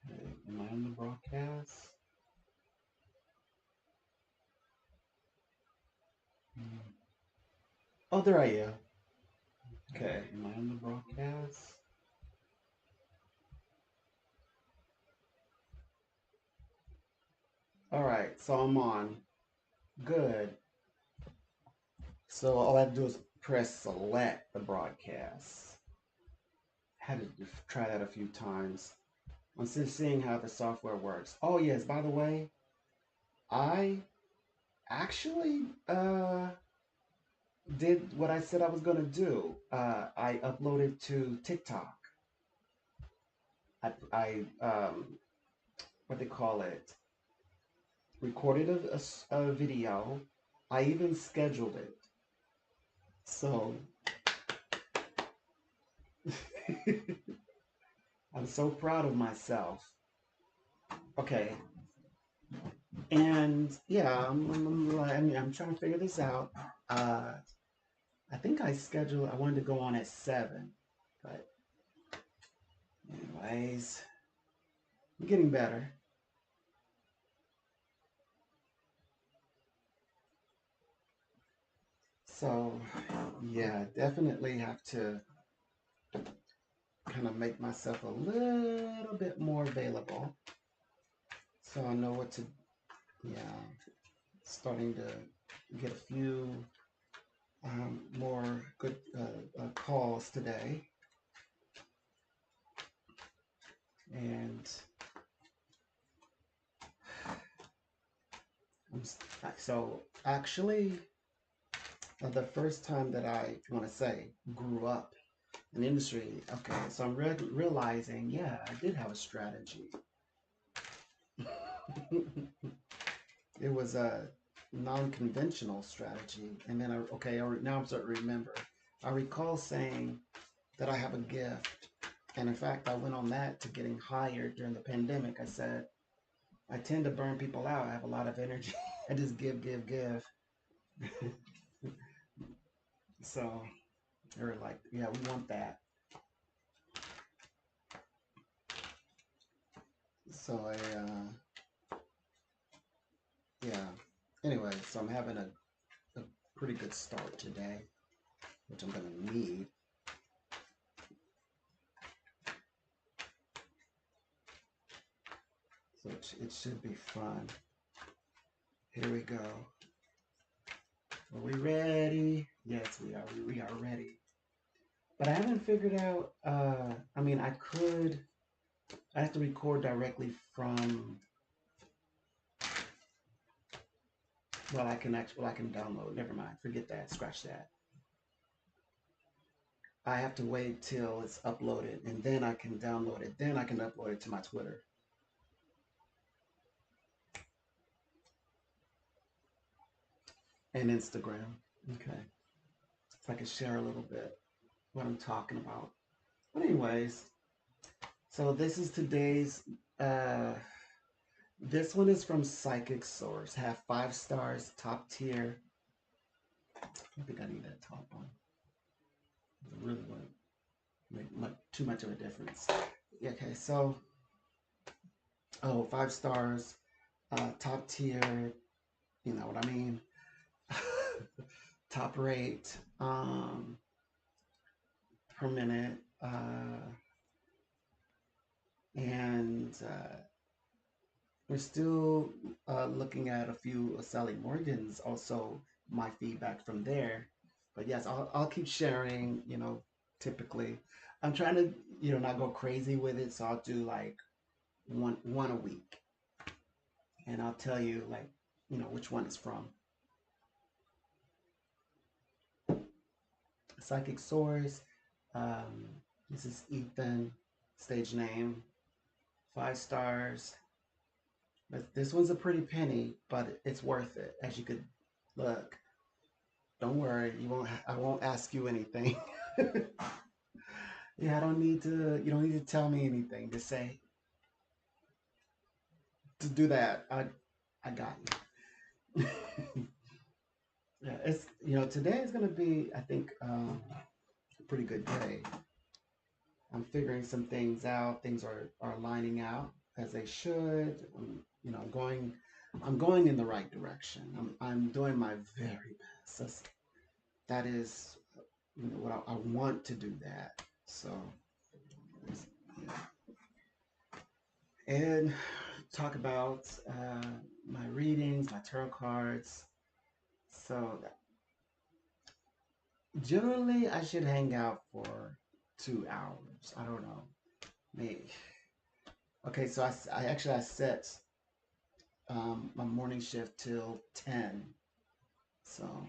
Okay, am I on the broadcast? Hmm. Oh, there I am. Okay, am I on the broadcast? All right, so I'm on. Good. So all I have to do is press select the broadcast. Had to try that a few times. I'm still seeing how the software works. Oh yes, by the way, I actually did what I said I was gonna do. I uploaded to TikTok. I what they call it, recorded a video. I even scheduled it. So I'm so proud of myself. Okay, and yeah, I'm trying to figure this out. Uh, I think I scheduled. I wanted to go on at 7, but anyways, I'm getting better. So yeah, definitely have to kind of make myself a little bit more available, so I know what to. Yeah, starting to get a few more good calls today, and so actually the first time that I want to say grew up in the industry. Okay, so I'm realizing, yeah, I did have a strategy. It was a non-conventional strategy, and then now I'm starting to remember. I recall saying that I have a gift, and in fact, I went on that to getting hired during the pandemic. I said I tend to burn people out. I have a lot of energy. I just give, give, give. So they were like, "Yeah, we want that." So yeah. Anyway, so I'm having a pretty good start today, which I'm gonna need. So it should be fun. Here we go. Are we ready? Yes, we are. We are ready. But I haven't figured out. I mean, I could. I have to record directly from. Well, I can actually. Well, I can download. Never mind. Forget that. Scratch that. I have to wait till it's uploaded, and then I can download it. Then I can upload it to my Twitter and Instagram. Okay, so I can share a little bit what I'm talking about. But anyways, so this is today's. Uh, this one is from Psychic Source. Have 5 stars, top tier. I think I need that top one. It really wouldn't make too much of a difference. Yeah, okay, so 5 stars, top tier. You know what I mean? Top rate per minute, and we're still looking at a few Sally Morgans. Also, my feedback from there. But yes, I'll keep sharing. Typically, I'm trying to not go crazy with it, so I'll do like one a week, and I'll tell you like which one it's from. Psychic Source. Um, this is Ethan, stage name. 5 stars. But this one's a pretty penny, but it's worth it. As you could look. Don't worry, you won't. I won't ask you anything. Yeah, I don't need to. You don't need to tell me anything. Just say to do that. I got you. Yeah, it's today is gonna be I think a pretty good day. I'm figuring some things out. Things are lining out. as they should. You know, I'm going in the right direction. I'm doing my very best. That is, you know, what I want to do that. So, and talk about my readings, my tarot cards. So generally, I should hang out for 2 hours. I don't know, maybe. Okay, so I actually I set my morning shift till 10. So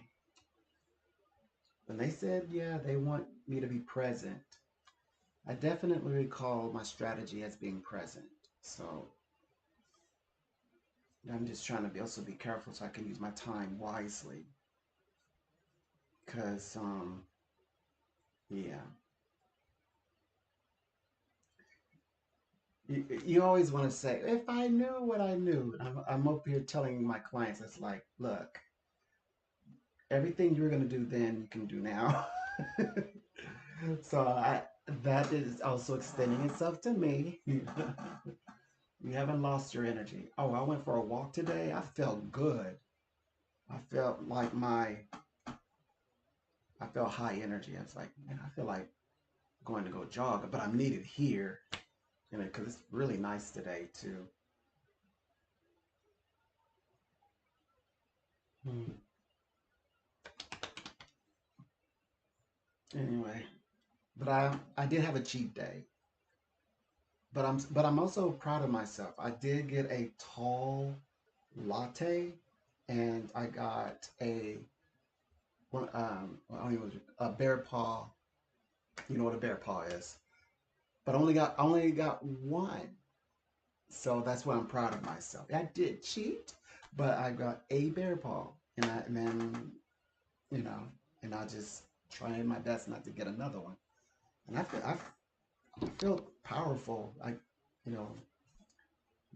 when they said, yeah, they want me to be present, I definitely recall my strategy as being present. So I'm just trying to also be careful so I can use my time wisely. Because, yeah, you always want to say, if I knew what I knew, I'm up here telling my clients, it's like, look, everything you're going to do then, you can do now. So that is also extending itself to me. You haven't lost your energy. Oh, I went for a walk today. I felt good. I felt like I felt high energy. I was like, man, I feel like going to go jog, but I'm needed here, you know, because it's really nice today too. Hmm. Anyway, but I did have a cheat day, but I'm also proud of myself. I did get a tall latte, and I got I don't even, a bear paw. You know what a bear paw is, but I only got one. So that's why I'm proud of myself. I did cheat, but I got a bear paw, and then you know, and I just trying my best not to get another one. And I feel powerful. Like, you know,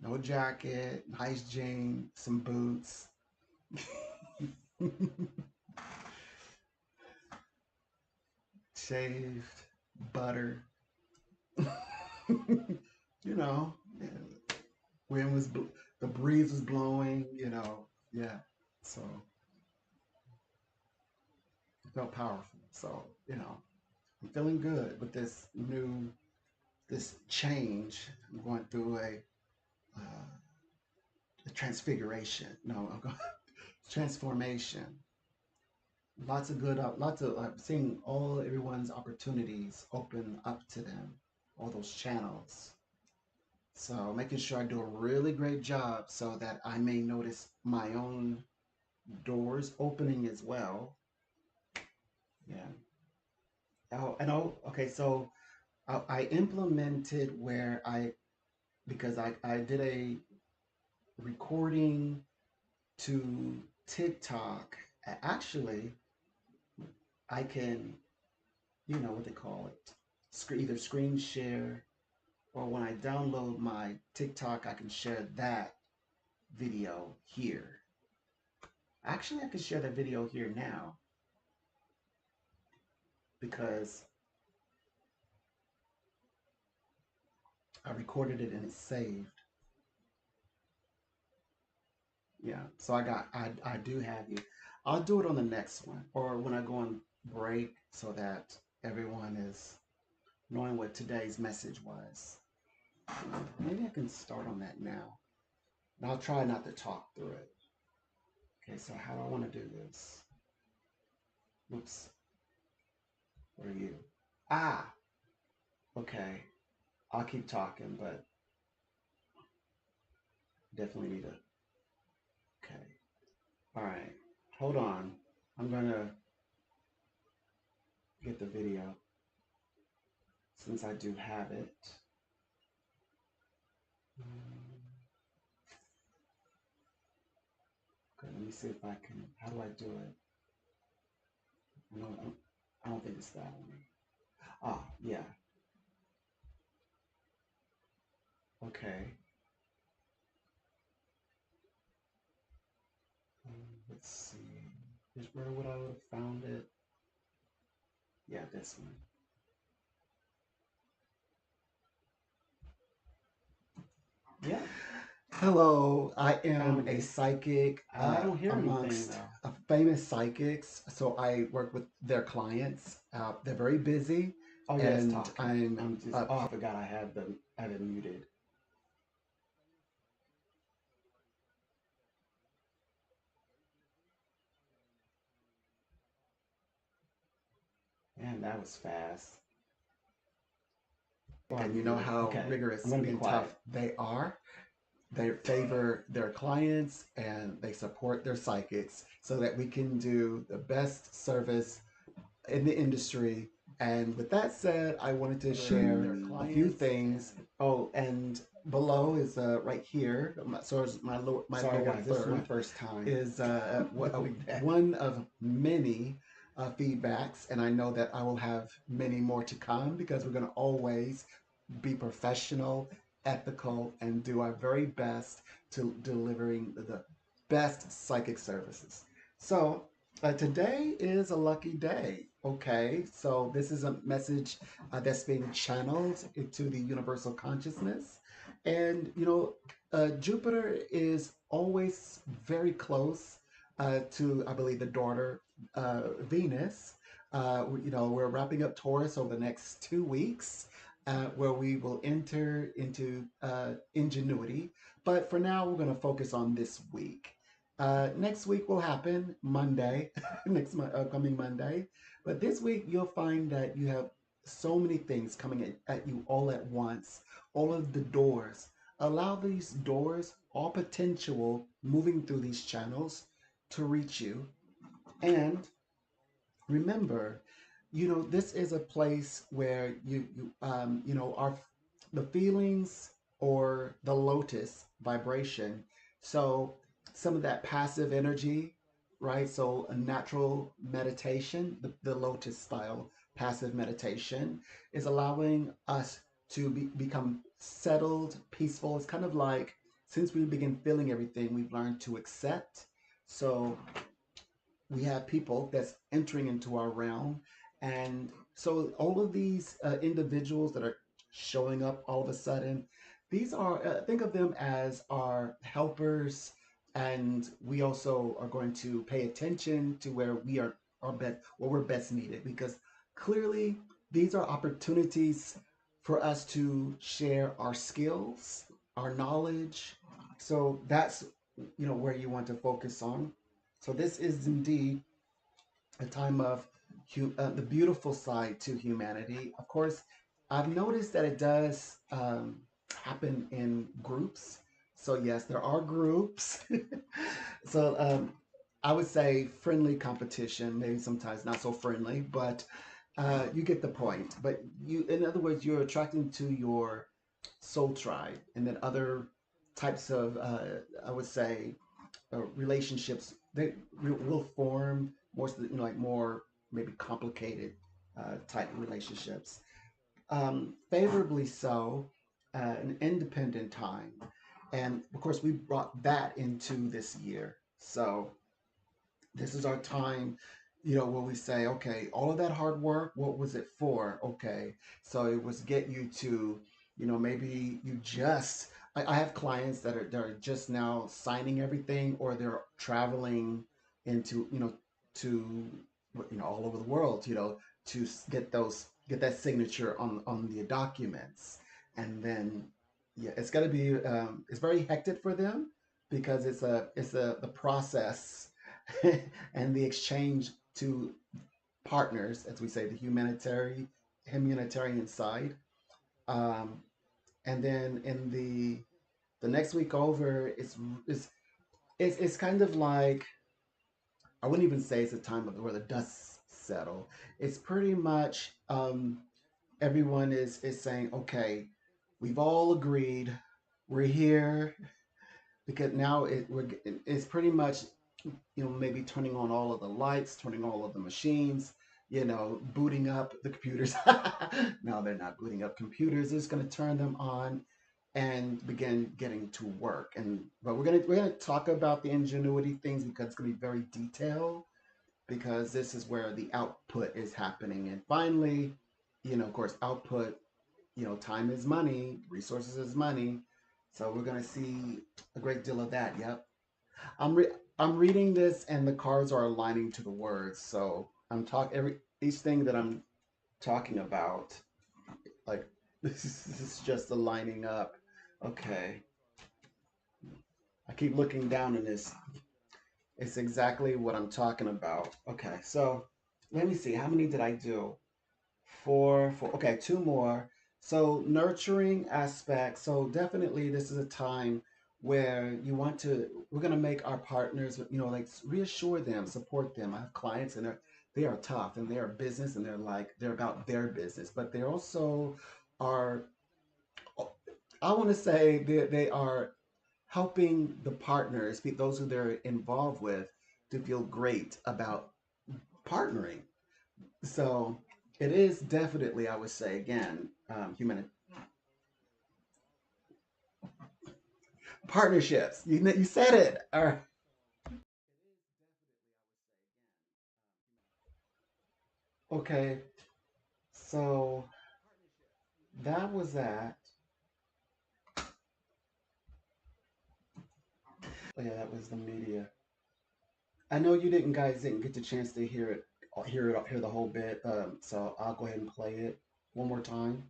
no jacket, nice jean, some boots, shaved, butter. You know, wind was the breeze was blowing. You know, yeah. So I felt powerful. So you know, I'm feeling good with this change. I'm going through a transfiguration. No, I'm going transformation. Lots of good, lots of seeing all everyone's opportunities open up to them, all those channels. So making sure I do a really great job so that I may notice my own doors opening as well. Yeah. Oh, and okay, so I implemented where because I did a recording to TikTok. Actually, I can, you know what they call it, either screen share, or when I download my TikTok, I can share that video here. Actually, I can share that video here now because I recorded it and it's saved. Yeah, so I do have you. I'll do it on the next one or when I go on break so that everyone is knowing what today's message was. Maybe I can start on that now. And I'll try not to talk through it. Okay, so how do I want to do this? Oops, what are you? Ah, okay. I'll keep talking, but definitely need to. Okay. All right. Hold on. I'm going to get the video since I do have it. Okay, let me see if I can. How do I do it? No, I don't think it's that one. Ah, yeah. Okay. Let's see. Where would I have found it? Yeah, this one. Hello, I am a Comedy. psychic I don't hear anything amongst though. famous psychics. So I work with their clients. They're very busy, Oh yeah, it's and talking. I'm I'm just. Oh, I forgot I had it muted. Man, that was fast. Oh, I and you know muted it. how Okay, I'm rigorous gonna be and tough quiet. they are. They favor their clients and they support their psychics so that we can do the best service in the industry. And with that said, I wanted to share Their a few clients things. and. Oh, and below is right here. So is my Sorry lower guys, this is my third first time is doing that. one of many feedbacks, and I know that I will have many more to come because we're going to always be professional, ethical, and do our very best to delivering the best psychic services. So today is a lucky day. Okay, so this is a message that's being channeled into the universal consciousness, and Jupiter is always very close to, I believe, the daughter Venus. We're wrapping up Taurus over the next 2 weeks, where we will enter into ingenuity. But for now, we're going to focus on this week. Next week will happen Monday, next coming Monday. But this week, you'll find that you have so many things coming at you all at once, all of the doors. Allow these doors, all potential, moving through these channels to reach you. And remember, this is a place where our the feelings or the lotus vibration. So some of that passive energy, right? So a natural meditation, the lotus style passive meditation, is allowing us to become settled, peaceful. It's kind of like since we begin feeling everything, we've learned to accept. So we have people that's entering into our realm. And so all of these individuals that are showing up all of a sudden, these are, think of them as our helpers. And we also are going to pay attention to where where we're best needed, because clearly these are opportunities for us to share our skills, our knowledge. So that's, where you want to focus on. So this is indeed a time of the beautiful side to humanity. Of course, I've noticed that it does happen in groups. So yes, there are groups. So I would say friendly competition, maybe sometimes not so friendly, but you get the point. But in other words, you're attracting to your soul tribe, and then other types of, I would say, relationships they will form more, like more maybe complicated type relationships. Favorably so, an independent time, and of course we brought that into this year. So this is our time, where we say, okay, all of that hard work, what was it for? Okay, so it was get you to, maybe you just. I have clients that are just now signing everything, or they're traveling into, to, all over the world, to get that signature on the documents, and then yeah, it's got to be it's very hectic for them because it's a the process and the exchange to partners, as we say, the humanitarian side. Um, and then in the next week over, it's it's kind of like, I wouldn't even say it's a time of where the dust settle. It's pretty much everyone is saying, okay, we've all agreed, we're here, because now it's pretty much, maybe turning on all of the lights, turning all of the machines, booting up the computers. No, they're not booting up computers. They're just going to turn them on and begin getting to work. But we're gonna talk about the ingenuity things because it's going to be very detailed, because this is where the output is happening. And finally, of course, output, time is money, resources is money. So we're gonna see a great deal of that. Yep. I'm re- I'm reading this, and the cards are aligning to the words. So I'm talking every each thing that I'm talking about. Like this is just aligning up. Okay. I keep looking down in this. It's exactly what I'm talking about. Okay, so let me see. How many did I do? Four. Okay, two more. So nurturing aspect. So definitely this is a time where you want to, we're going to make our partners, like reassure them, support them. I have clients and they are tough and they are business and they're about their business, but they also are, I want to say they are helping the partners, those who they're involved with, to feel great about partnering. So it is definitely, I would say, again, human partnerships. You said it. All right. Okay. So that was that. Oh, yeah, that was the media. I know you didn't guys didn't get the chance to hear the whole bit. So I'll go ahead and play it one more time,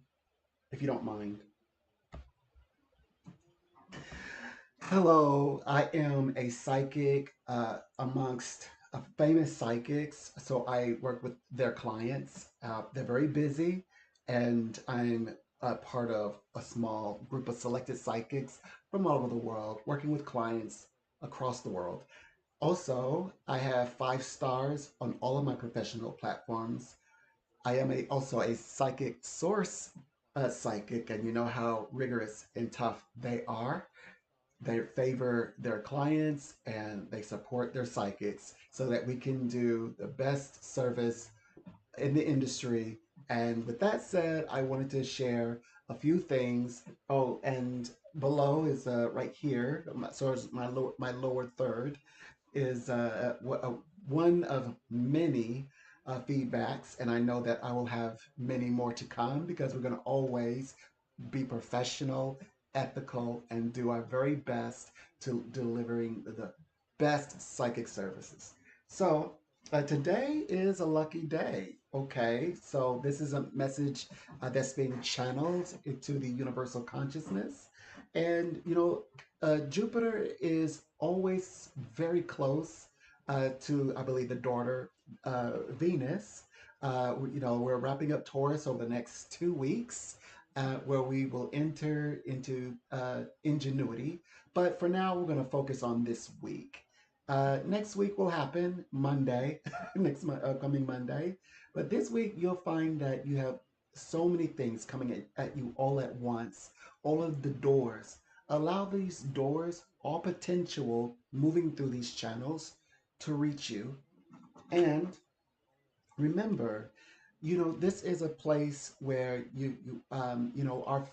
if you don't mind. Hello, I am a psychic amongst famous psychics. So I work with their clients. They're very busy, and I'm a part of a small group of selected psychics from all over the world, working with clients across the world. Also, I have 5 stars on all of my professional platforms. I am also a psychic source psychic, and you know how rigorous and tough they are. They favor their clients and they support their psychics so that we can do the best service in the industry. And with that said, I wanted to share a few things. Oh, and below is right here. So is my lower third is one of many feedbacks, and I know that I will have many more to come because we're going to always be professional, ethical, and do our very best to delivering the best psychic services. So today is a lucky day. Okay, so this is a message that's being channeled into the universal consciousness, and Jupiter is always very close to, I believe, the daughter Venus. We're wrapping up Taurus over the next 2 weeks, where we will enter into ingenuity. But for now, we're going to focus on this week. Next week will happen Monday, next upcoming Monday. But this week, you'll find that you have so many things coming at you all at once, all of the doors. Allow these doors, all potential, moving through these channels to reach you. And remember, this is a place where our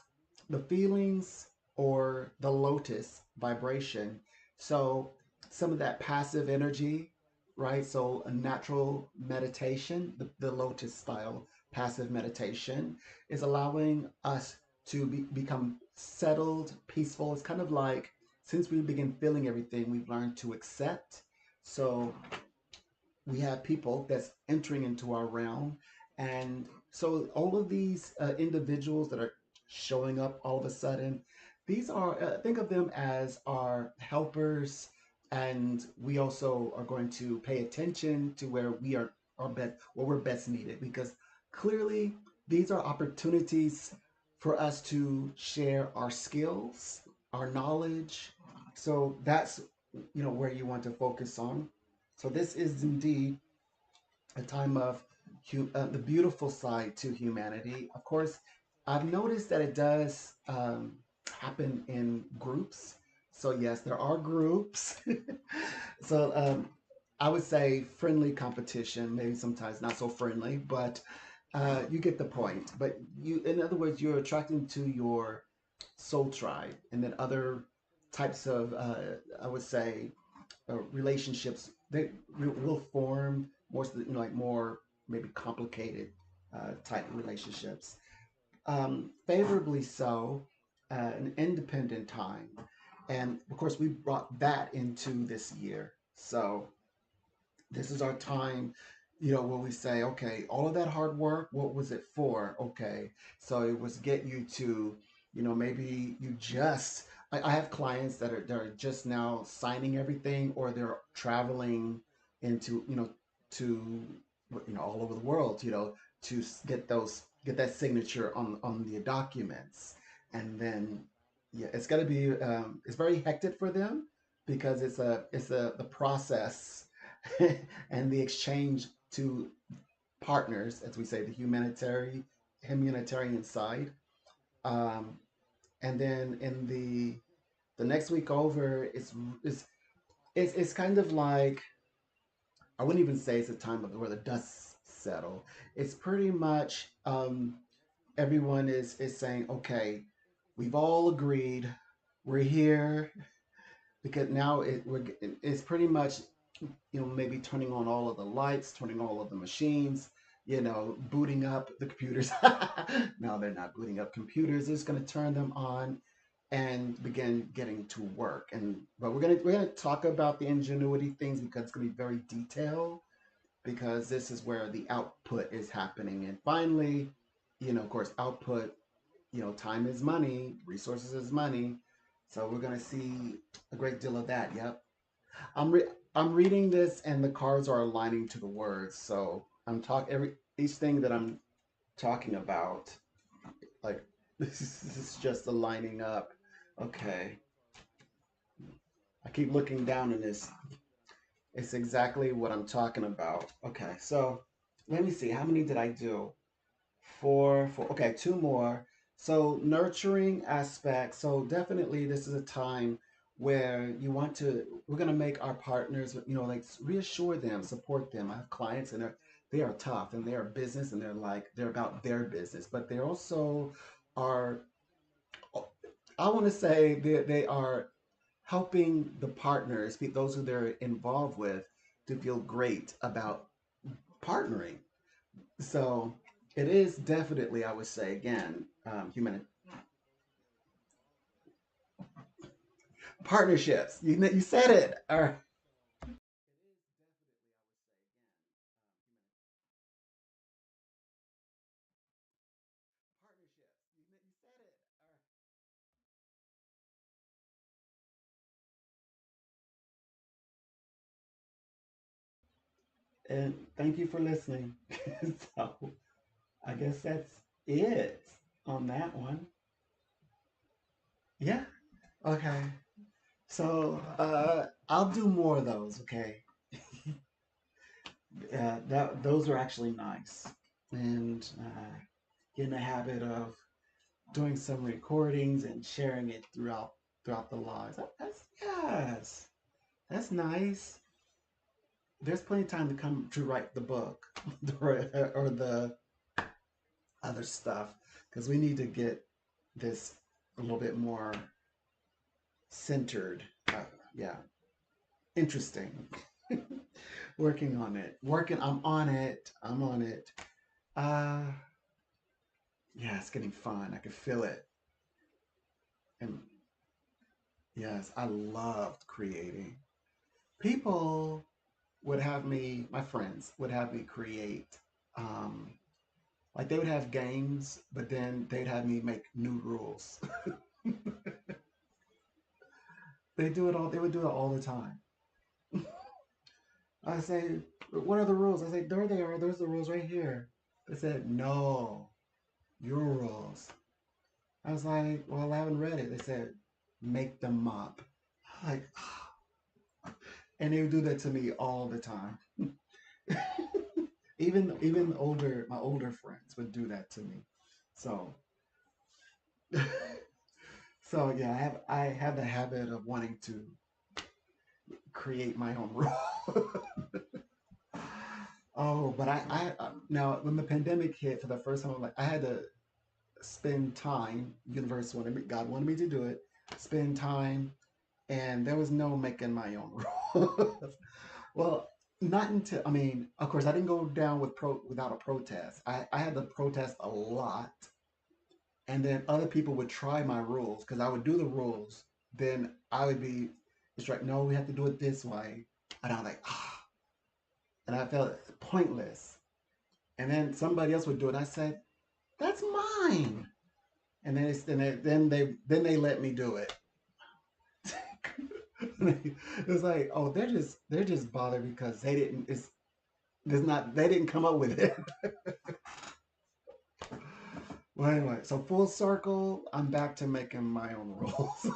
the feelings or the lotus vibration. So some of that passive energy, right? So a natural meditation, the lotus style passive meditation, is allowing us to become settled, peaceful. It's kind of like, since we begin feeling everything, we've learned to accept. So we have people that's entering into our realm. And so all of these individuals that are showing up all of a sudden, these are, think of them as our helpers. And we also are going to pay attention to where we are best, where we're best needed, because clearly these are opportunities for us to share our skills, our knowledge. So that's, where you want to focus on. So this is indeed a time of the beautiful side to humanity. Of course, I've noticed that it does happen in groups. So yes, there are groups. So I would say friendly competition, maybe sometimes not so friendly, but you get the point. But in other words, you're attracting to your soul tribe, and then other types of, I would say, relationships they will form more, like more maybe complicated type relationships, favorably so. an independent time, and of course we brought that into this year. So this is our time, where we say, okay, all of that hard work, what was it for? Okay, so it was get you to, maybe you just. I have clients that are just now signing everything, or they're traveling into, to, all over the world, to get that signature on the documents, and then yeah, it's got to be it's very hectic for them because it's a the process and the exchange to partners, as we say, the humanitarian side. Um, and then in the next week over, it's it's kind of like, I wouldn't even say it's a time of where the dust settle. It's pretty much everyone is saying, okay, we've all agreed, we're here, because now it's pretty much, maybe turning on all of the lights, turning all of the machines, booting up the computers. No, they're not booting up computers. They're just going to turn them on and begin getting to work. But we're gonna talk about the ingenuity things because it's going to be very detailed, because this is where the output is happening. And finally, of course, output, time is money, resources is money. So we're going to see a great deal of that. Yep. I'm re- I'm reading this and the cards are aligning to the words. So I'm talking every each thing that I'm talking about, like this is just aligning up. Okay. I keep looking down in this. It's exactly what I'm talking about. Okay. So let me see. How many did I do? Four. Okay, two more. So nurturing aspects. So definitely this is a time where we're going to make our partners, like reassure them, support them. I have clients and they are tough and they are business and they're about their business, but they also are, I want to say they are helping the partners, those who they're involved with, to feel great about partnering. So it is definitely, I would say, again, human partnerships. You said it. All right. And thank you for listening. So I guess that's it on that one. Yeah. Okay. So I'll do more of those. Okay. Those are actually nice, and get in the habit of doing some recordings and sharing it throughout the lives. That's yes. That's nice. There's plenty of time to come to write the book or the other stuff, because we need to get this a little bit more centered. Yeah, interesting. Working on it. Working. I'm on it. I'm on it. Uh, yeah, it's getting fun. I can feel it. And yes, I loved creating. People would have me, my friends would have me create. Um, like they would have games, but then they'd have me make new rules. They would do it all the time. I say, what are the rules? I say, there they are. There's the rules right here. They said, no, your rules. I was like, well, I haven't read it. They said, make them up. Like, and they would do that to me all the time. Even my older friends would do that to me. So so yeah, I have the habit of wanting to create my own role. Oh, but now when the pandemic hit for the first time, I'm like, I had to spend time. Universe wanted me, God wanted me to do it. Spend time, and there was no making my own rules. Well, not until, I mean, of course, I didn't go down without a protest. I had to protest a lot, and then other people would try my rules because I would do the rules. Then I would be, it's like, no, we have to do it this way, and I'm like, ah, and I felt pointless. And then somebody else would do it. I said, that's mine. And then they let me do it. It was like, oh, they're just bothered because they didn't. It's not they didn't come up with it. Well, anyway, so full circle, I'm back to making my own rules.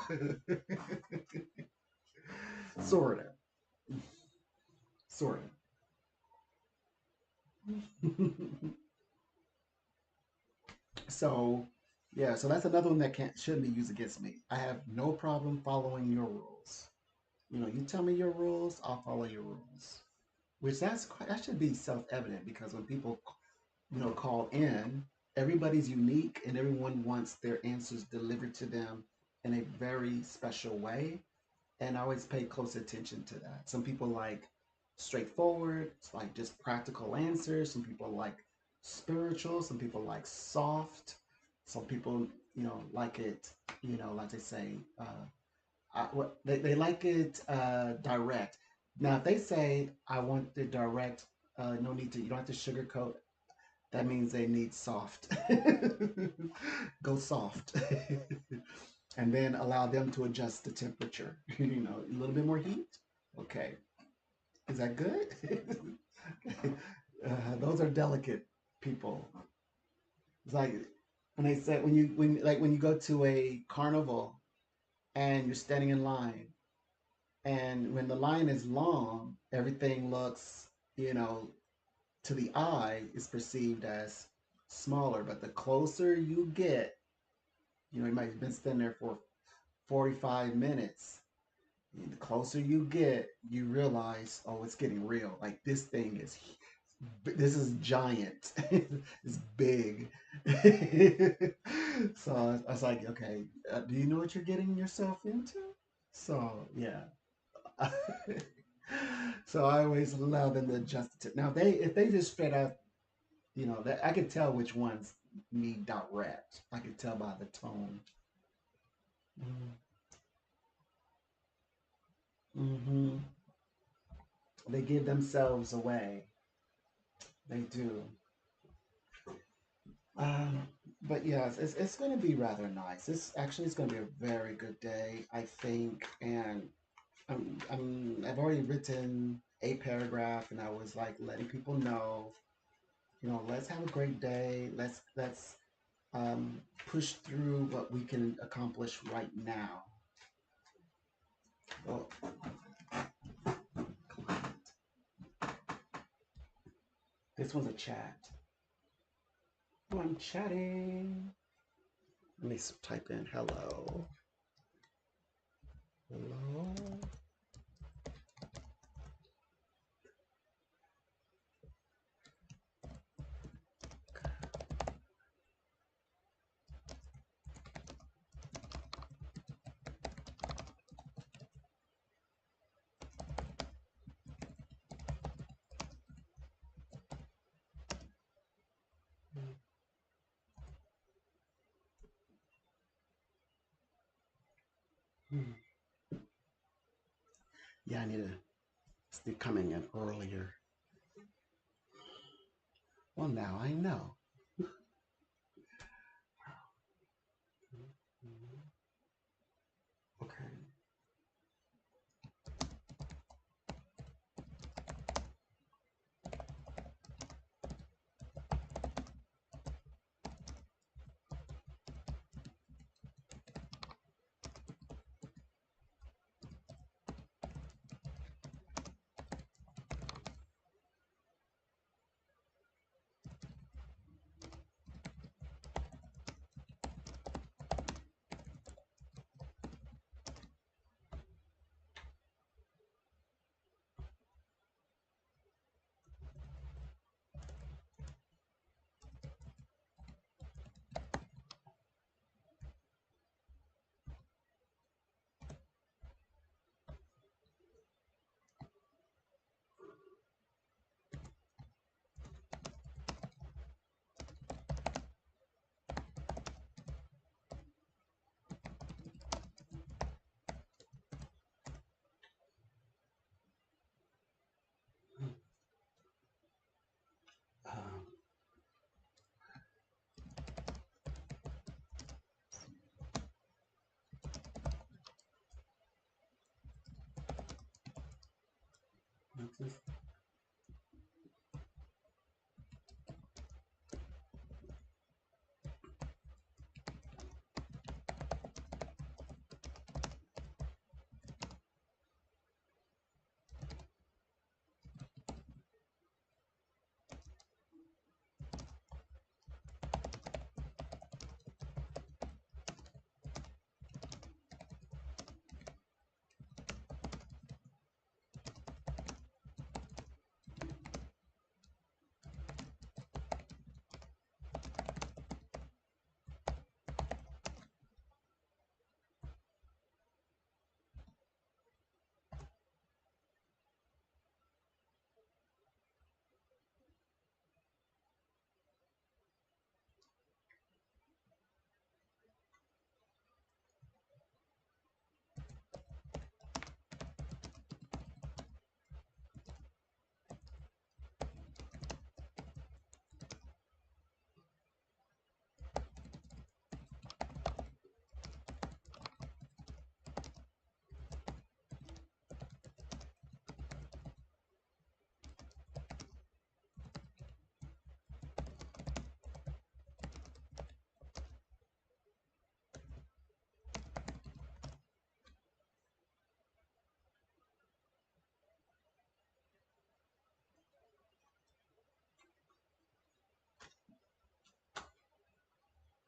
Sorta, sorta. So, yeah, so that's another one that can't shouldn't be used against me. I have no problem following your rules. You tell me your rules, I'll follow your rules. Which that should be self-evident because when people call in, everybody's unique and everyone wants their answers delivered to them in a very special way. And I always pay close attention to that. Some people like straightforward, it's like just practical answers. Some people like spiritual. Some people like soft. Some people, like it, like they say, they like it direct. Now, if they say, I want the direct, no need to, you don't have to sugarcoat, that means they need soft. Go soft. And then allow them to adjust the temperature. A little bit more heat. Okay. Is that good? Those are delicate people. It's like when they say when you go to a carnival and you're standing in line, and when the line is long, everything looks, you know, to the eye is perceived as smaller. But the closer you get, you might have been standing there for 45 minutes. And the closer you get, you realize, oh, it's getting real. Like this is giant. It's big. So I was like, okay, do you know what you're getting yourself into? So yeah. So I always allow them to adjust it. Now, if they just straight out, that I could tell which ones need direct. I could tell by the tone. Mm-hmm. They give themselves away. They do. Um, but yes, it's going to be rather nice. It's going to be a very good day, I think. And I've already written a paragraph, and I was like letting people know, let's have a great day. Let's push through what we can accomplish right now. Oh, this one's a chat. Oh, I'm chatting. Let me type in hello. Hello. Hmm. Yeah, I need to stay coming in earlier. Well, now I know. Okay.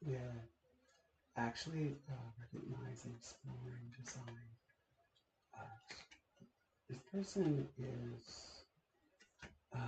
Yeah. Actually, recognizing, exploring, design. Uh, this person is. Uh,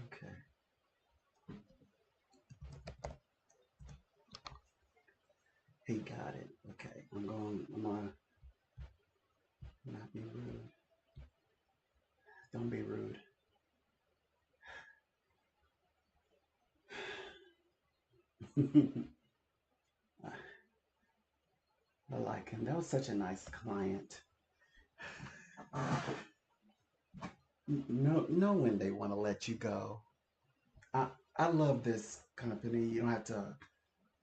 okay. He got it. Okay. I'm gonna not be rude. Don't be rude. I like him. That was such a nice client. Know when they want to let you go. I I love this company. You don't have to.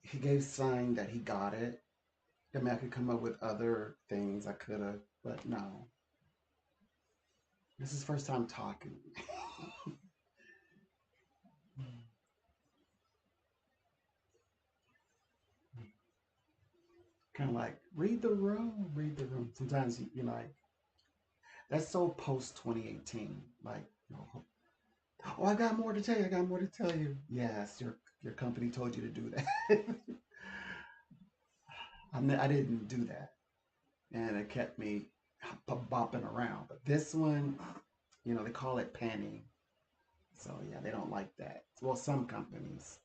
He gave sign that he got it. I mean, I could come up with other things I could have, but no. This is first time talking. Kind of like read the room, read the room. Sometimes you know like that's so post 2018. Like, you know, oh, I got more to tell you. I got more to tell you. Yes, your company told you to do that. I didn't do that, and it kept me bopping around. But this one, you know, they call it panning. So yeah, they don't like that. Well, some companies.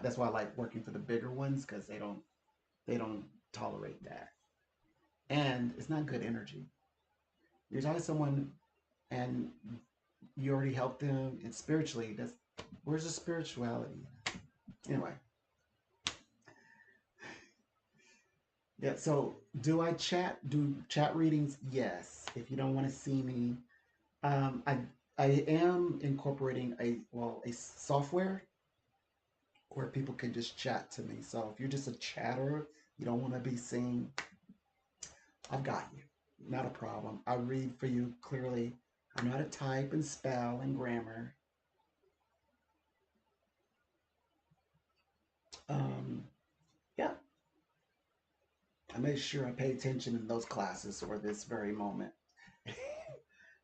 That's why I like working for the bigger ones because they don't tolerate that, and it's not good energy. You're talking to someone and you already helped them, and spiritually, that's where's the spirituality? Anyway, yeah. So, do I chat? Do chat readings? Yes. If you don't want to see me, um, I I am incorporating a software where people can just chat to me. So if you're just a chatter, you don't want to be seen, I've got you. Not a problem. I read for you clearly. I know how to type and spell and grammar. Um, yeah, I made sure I pay attention in those classes for this very moment.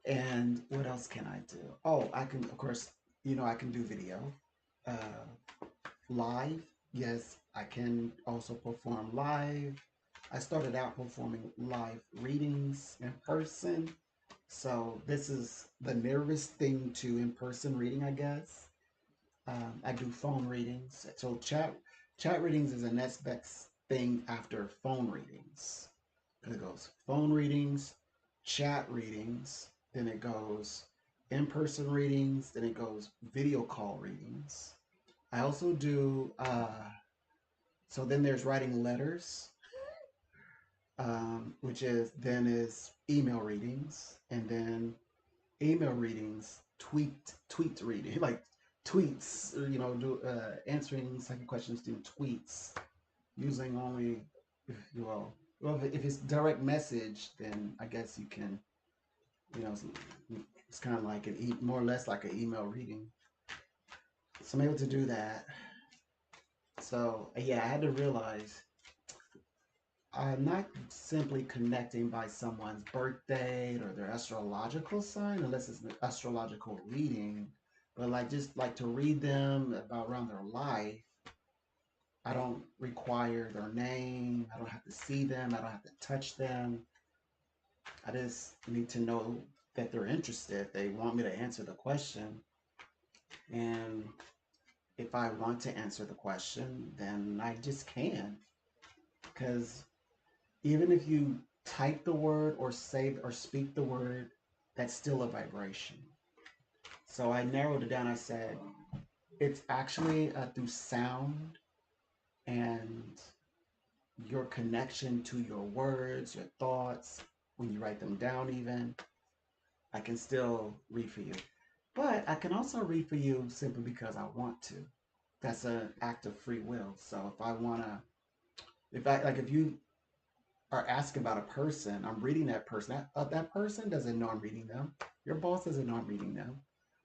And what else can I do? Oh, I can, of course, I can do video, live. Yes, I can also perform live. I started out performing live readings in person. So this is the nearest thing to in-person reading, I guess. I do phone readings. So chat readings is the next best thing after phone readings. It goes phone readings, chat readings, then it goes in-person readings, then it goes video call readings. I also do. So then there's writing letters, which is email readings, and then email readings, tweet reading, like tweets, or, answering second questions through tweets, using only, well, if it's direct message, then I guess you can, it's kind of like more or less like an email reading. So I'm able to do that. So yeah, I had to realize I'm not simply connecting by someone's birth date or their astrological sign, unless it's an astrological reading, but like just like to read them about around their life. I don't require their name. I don't have to see them. I don't have to touch them. I just need to know that they're interested. They want me to answer the question. And if I want to answer the question, then I just can. Because even if you type the word or say or speak the word, that's still a vibration. So I narrowed it down. I said, it's actually through sound and your connection to your words, your thoughts, when you write them down, even, I can still read for you. But I can also read for you simply because I want to. That's an act of free will. So if I want to, if you are asking about a person, I'm reading that person. That person doesn't know I'm reading them. Your boss doesn't know I'm reading them.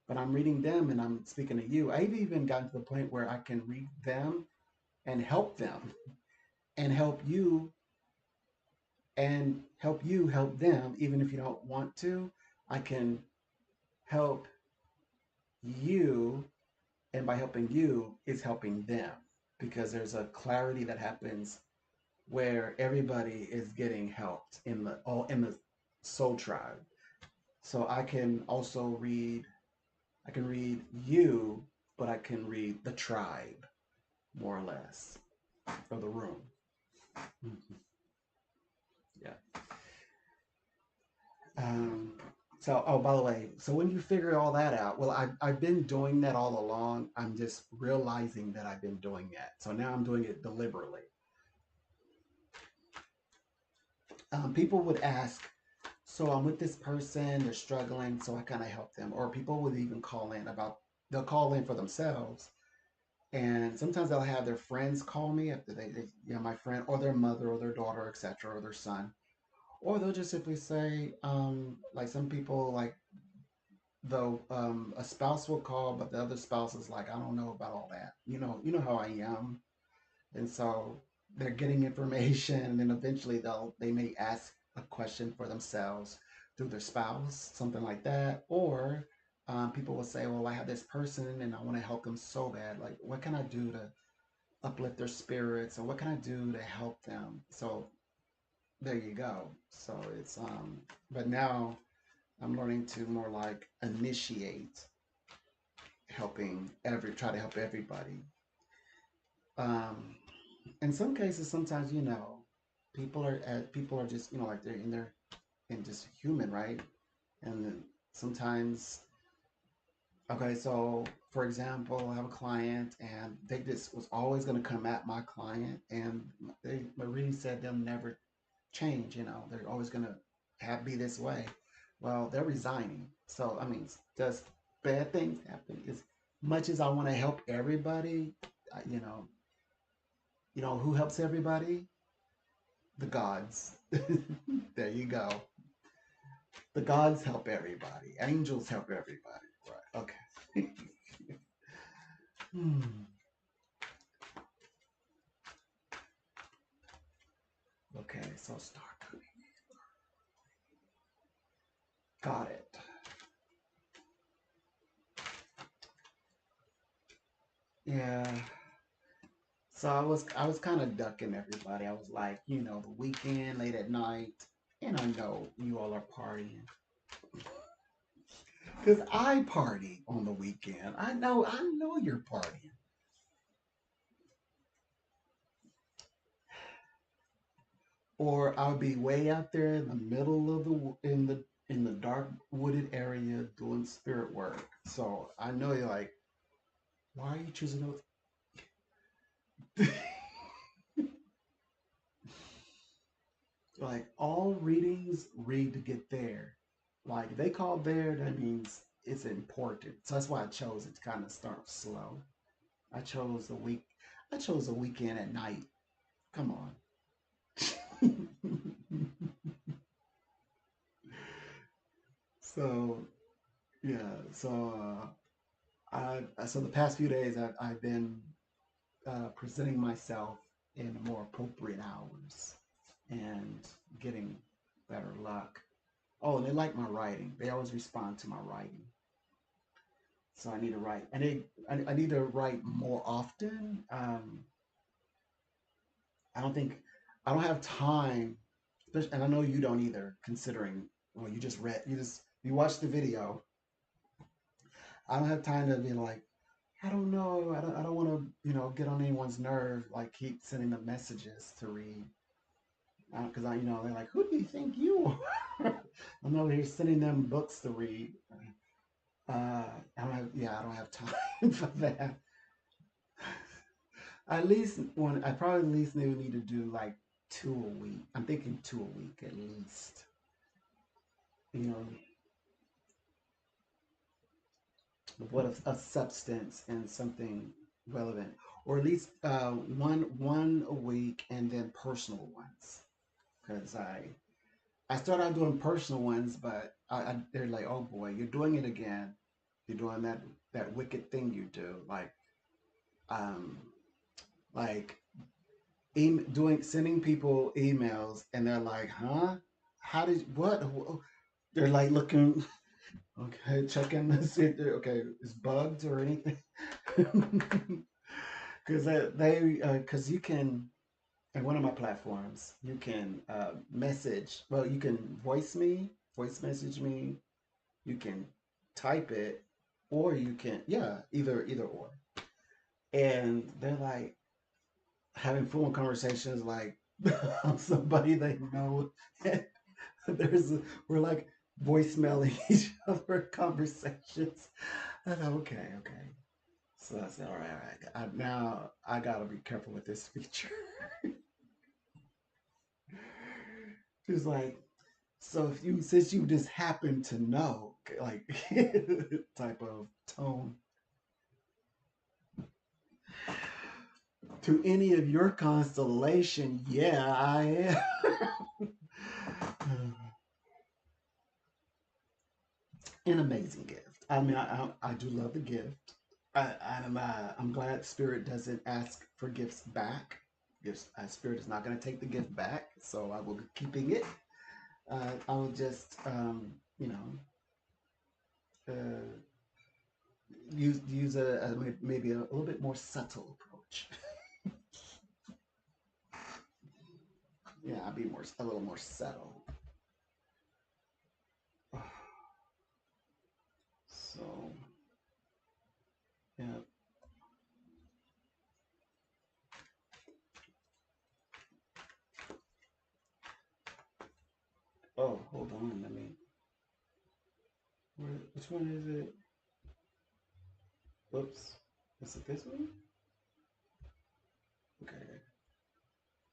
But I'm reading them and I'm speaking to you. I've even gotten to the point where I can read them and help them and help you help them, even if you don't want to. I can help you, and by helping you is helping them, because there's a clarity that happens where everybody is getting helped in the soul tribe. So I can read you, but I can read the tribe, more or less, of the room. Mhm. Yeah. Um, so, oh, by the way, so when you figure all that out, well, I've been doing that all along. I'm just realizing that I've been doing that. So now I'm doing it deliberately. People would ask, so I'm with this person, they're struggling, so I kind of help them. Or people would even they'll call in for themselves. And sometimes they'll have their friends call me after my friend or their mother or their daughter, etc., or their son. Or they'll just simply say, like some people, like though a spouse will call, but the other spouse is like, I don't know about all that. You know how I am, and so they're getting information, and then eventually they may ask a question for themselves through their spouse, something like that, or people will say, well, I have this person and I want to help them so bad. Like, what can I do to uplift their spirits, or what can I do to help them? So there you go. So but now I'm learning to more like initiate try to help everybody. Um, in some cases, sometimes people are just like they're in their and just human, right? And then sometimes, okay, so for example, I have a client and they just was always going to come at my client, and my reading said they'll never change. They're always going to be this way. Well, they're resigning. So I mean, does bad things happen? As much as I want to help everybody, I- you know, who helps everybody? The gods. There you go. The gods help everybody. Angels help everybody. Right. Okay. Hmm. Okay. So start. Got it. Yeah. So I was kind of ducking everybody. I was like, the weekend, late at night, and I know you all are partying because I party on the weekend. I know you're partying. Or I'll be way out there in the middle of in the dark wooded area doing spirit work. So I know you're like, why are you choosing those? Like all readings read to get there. Like they call there, that means it's important. So that's why I chose it to kind of start slow. I chose the week. I chose a weekend at night. Come on. So yeah. So the past few days I've been presenting myself in more appropriate hours and getting better luck. Oh, and they like my writing. They always respond to my writing. So I need to write. I need to write more often. I don't think I don't have time, and I know you don't either. Considering, well, you watched the video. I don't have time to be like, I don't know, I don't want to, get on anyone's nerve. Like keep sending them messages to read, because they're like, who do you think you are? I'm over here sending them books to read. I don't have time for that. At least one, I probably at least maybe need to do like two a week. I'm thinking two a week at least. You know, what a substance and something relevant, or at least one a week, and then personal ones. Because I started out doing personal ones, but they're like, oh boy, you're doing it again. You're doing that wicked thing you do, um, like doing sending people emails, and they're like, huh? How did what? They're like looking, okay, checking to see if okay, is bugged or anything. Because because you can, in one of my platforms, you can message. Well, you can voice message me. You can type it, or you can, yeah, either or. And they're like having full conversations, like somebody they know. There's we're like voicemailing each other conversations. And okay. So I said, all right. Now I gotta be careful with this feature. She's like, so if you since you just happen to know, like type of tone, to any of your constellation, yeah, I am. An amazing gift. I mean, I do love the gift. I'm glad Spirit doesn't ask for gifts back. Gifts, Spirit is not going to take the gift back, so I will be keeping it. I will just, uh, use maybe a little bit more subtle approach. Yeah, I'll be a little more subtle. So, yeah. Oh, hold on. Let me. Which one is it? Oops. Is it this one? Okay.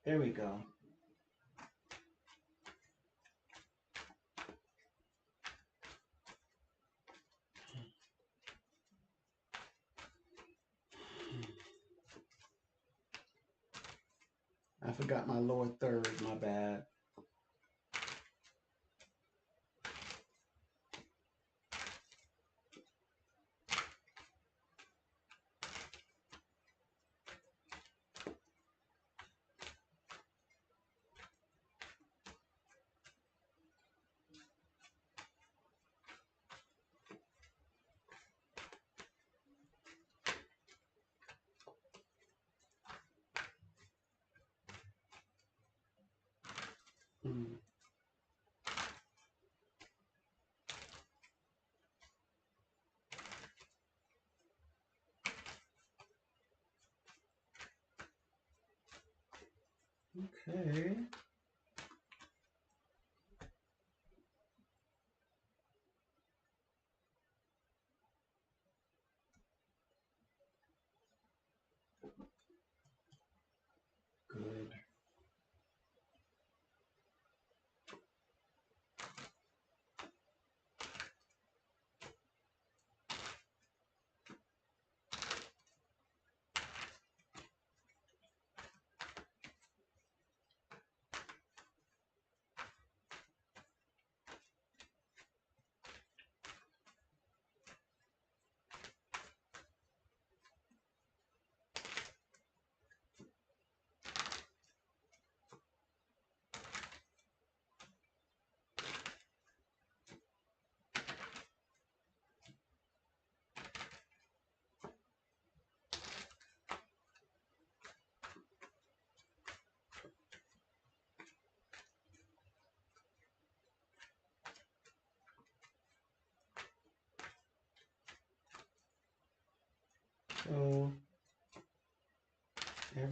There we go. I forgot my lower third. My bad. Mm. Okay. Good.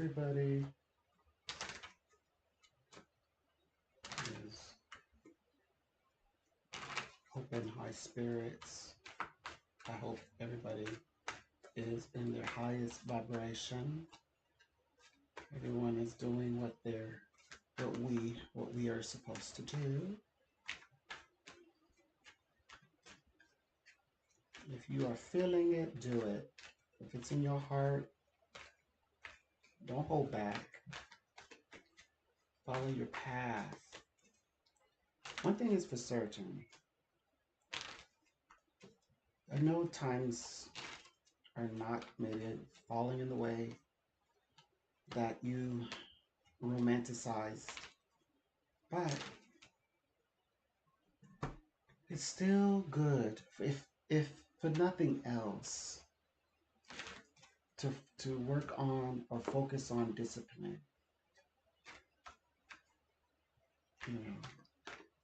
everybody is in high spirits. I hope everybody is in their highest vibration. Everyone is doing what we are supposed to do. If you are feeling it, do it. If it's in your heart, don't hold back. Follow your path. One thing is for certain. I know times are not maybe falling in the way that you romanticized, but it's still good if for nothing else to work on or focus on discipline. You know,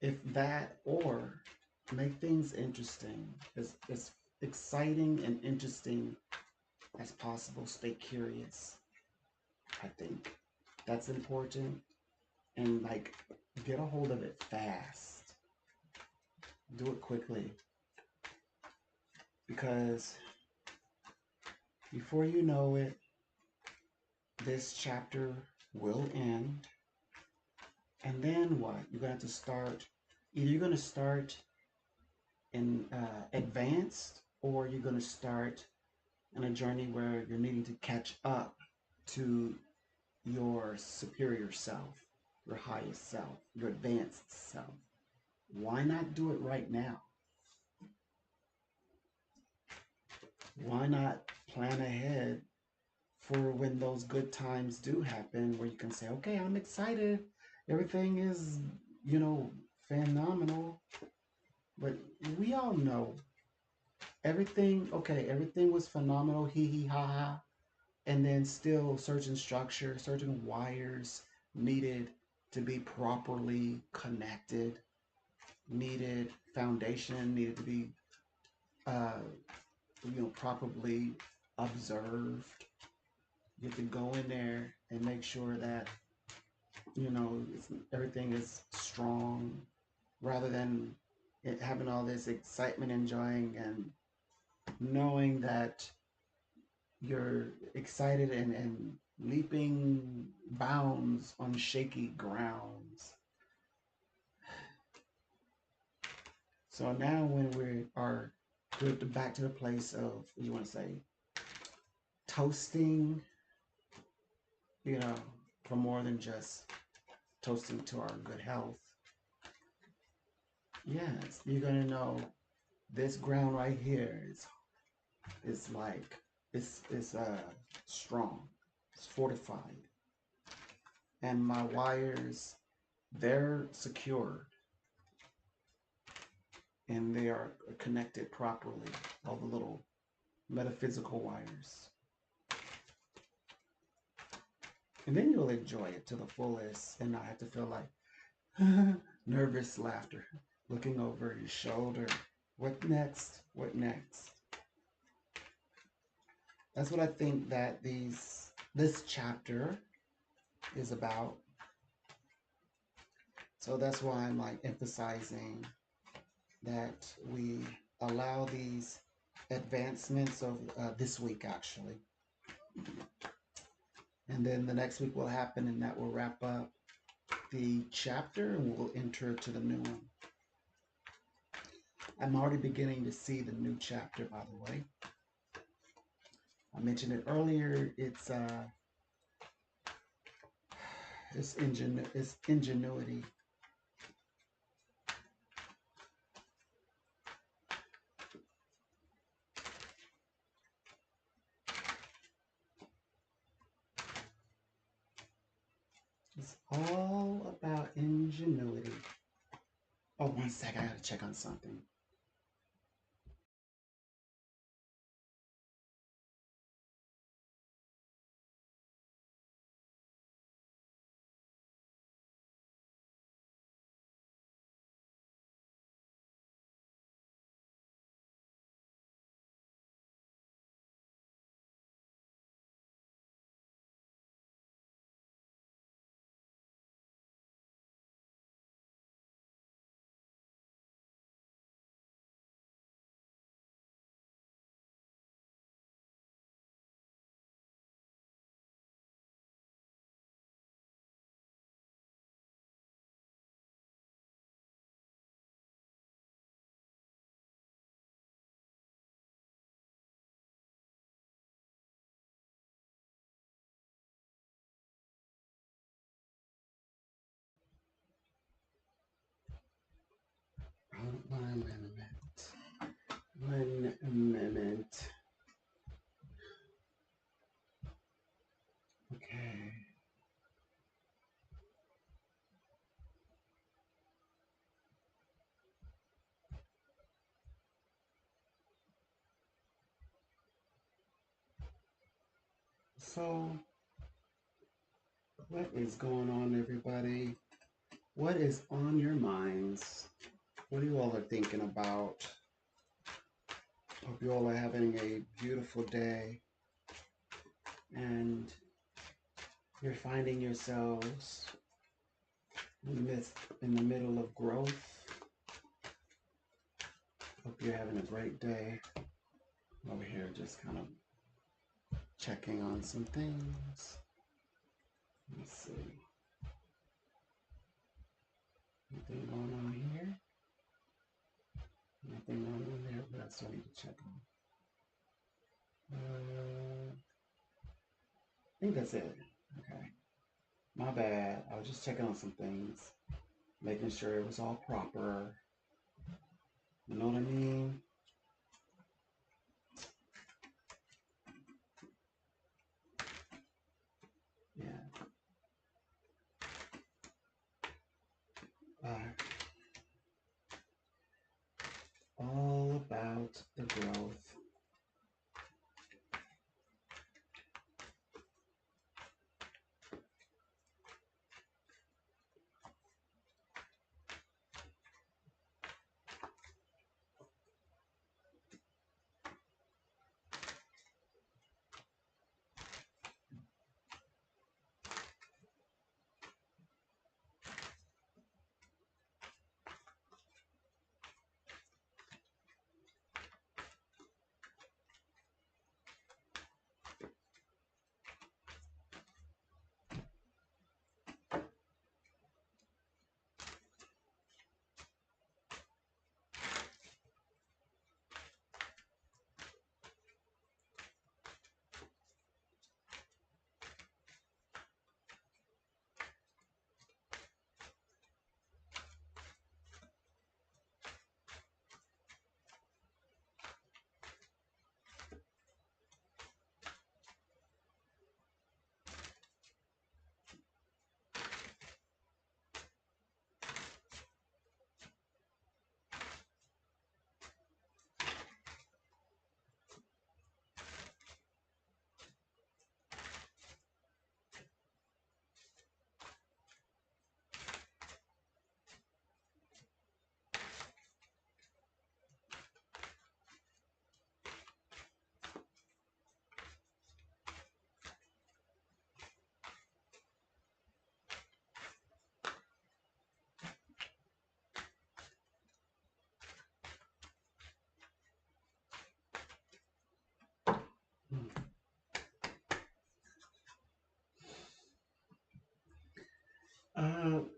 if that or make things interesting, as exciting and interesting as possible. Stay curious. I think that's important, and like get a hold of it fast. Do it quickly, because before you know it, this chapter will end. And then what? You're going to have to start, either you're going to start in advanced, or you're going to start in a journey where you're needing to catch up to your superior self, your highest self, your advanced self. Why not do it right now? Why not plan ahead for when those good times do happen, where you can say, okay, I'm excited. Everything is, phenomenal. But we all know everything was phenomenal, hee hee ha ha. And then still certain structure, certain wires needed to be properly connected, needed foundation, needed to be, uh, properly observed. You have to go in there and make sure that everything is strong, rather than having all this excitement, enjoying, and knowing that you're excited and leaping bounds on shaky grounds. So now when we are back to the place of, you want to say, toasting, for more than just toasting to our good health. Yes, you're gonna know this ground right here is like it's strong, it's fortified, and my wires, they're secured and they are connected properly, all the little metaphysical wires. And then you'll enjoy it to the fullest and not have to feel like nervous laughter, looking over your shoulder. What next? What next? That's what I think that this chapter is about. So that's why I'm like emphasizing that we allow these advancements of this week, actually. And then the next week will happen, and that will wrap up the chapter, and we'll enter to the new one. I'm already beginning to see the new chapter, by the way. I mentioned it earlier. It's ingenuity. It's all about ingenuity. Oh, one sec. I gotta check on something. One minute. 1 minute. Okay. So, what is going on, everybody? What is on your minds? What you all are thinking about? Hope you all are having a beautiful day and you're finding yourselves in the middle of growth. Hope you're having a great day. Over here, just kind of checking on some things. Let's see. Anything going on here? Nothing going on there. What else do I need to check on? I think that's it. Okay. My bad. I was just checking on some things, making sure it was all proper. You know what I mean? Yeah. All about the growth.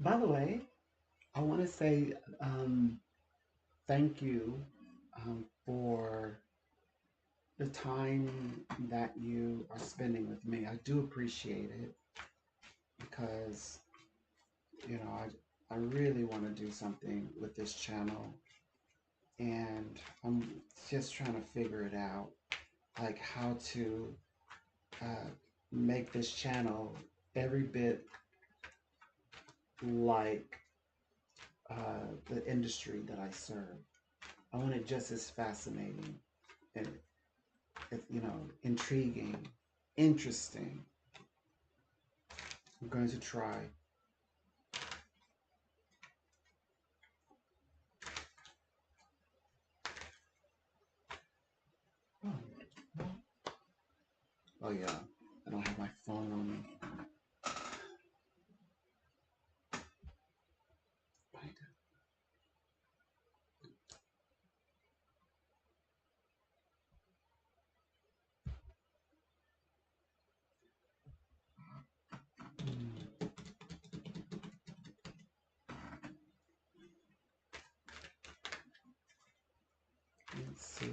By the way, I want to say thank you for the time that you are spending with me. I do appreciate it because, you know, I really want to do something with this channel and I'm just trying to figure it out, like how to uh, make this channel every bit like the industry that I serve. I want it just as fascinating and, you know, intriguing, interesting. I'm going to try. Oh, oh yeah, I don't have my phone on me. Right. Hmm, let's see.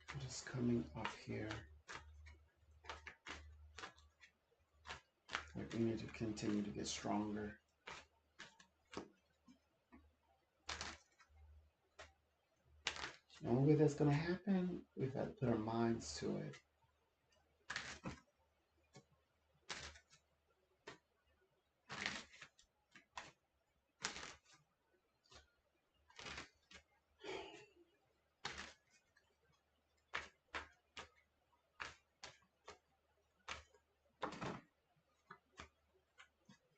I'm just coming off here. We need to continue to get stronger. The only way that's going to happen, we've got to put our minds to it.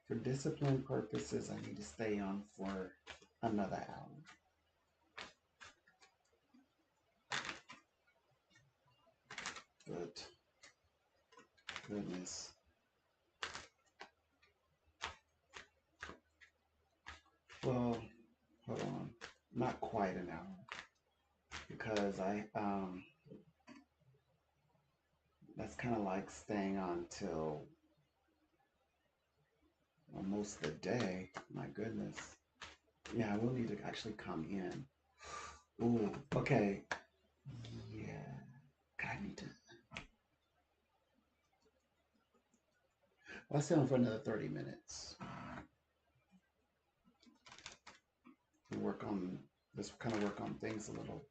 For discipline purposes, I need to stay on for another hour. But goodness. Well, hold on. Not quite an hour. Because that's kind of like staying on till most of the day. My goodness. Yeah, I will need to actually come in. Ooh, okay. Yeah. I need to. I'll stay on for another 30 minutes. Work on this, kind of work on things a little.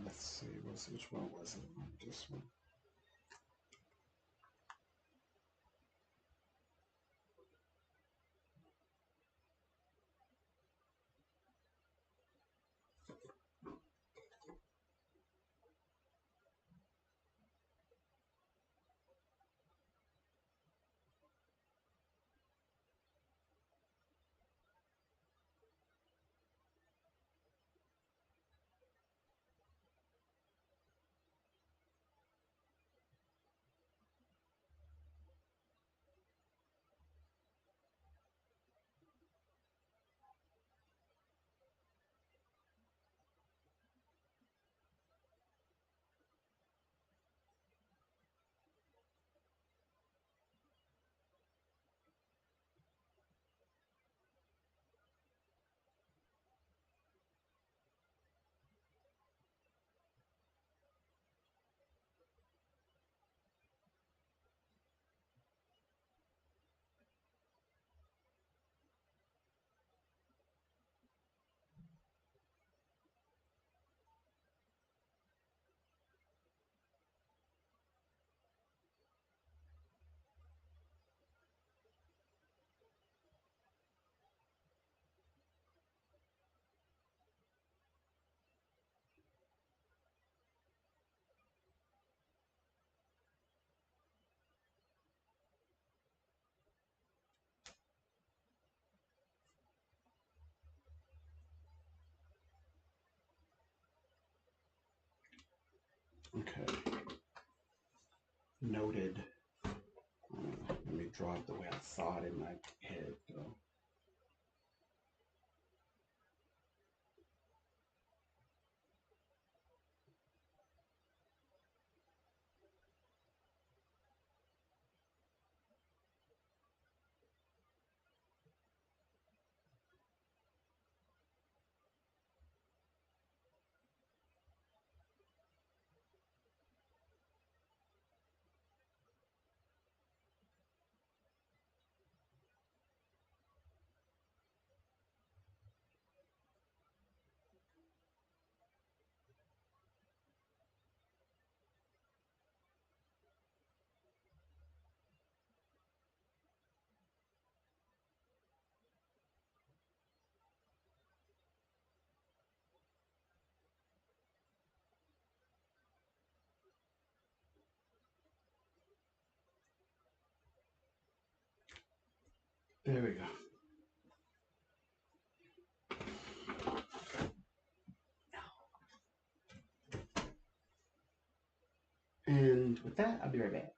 Let's see, which one was it? This one. Okay. Noted. Let me draw it the way I saw it in my head, though. There we go. And with that, I'll be right back.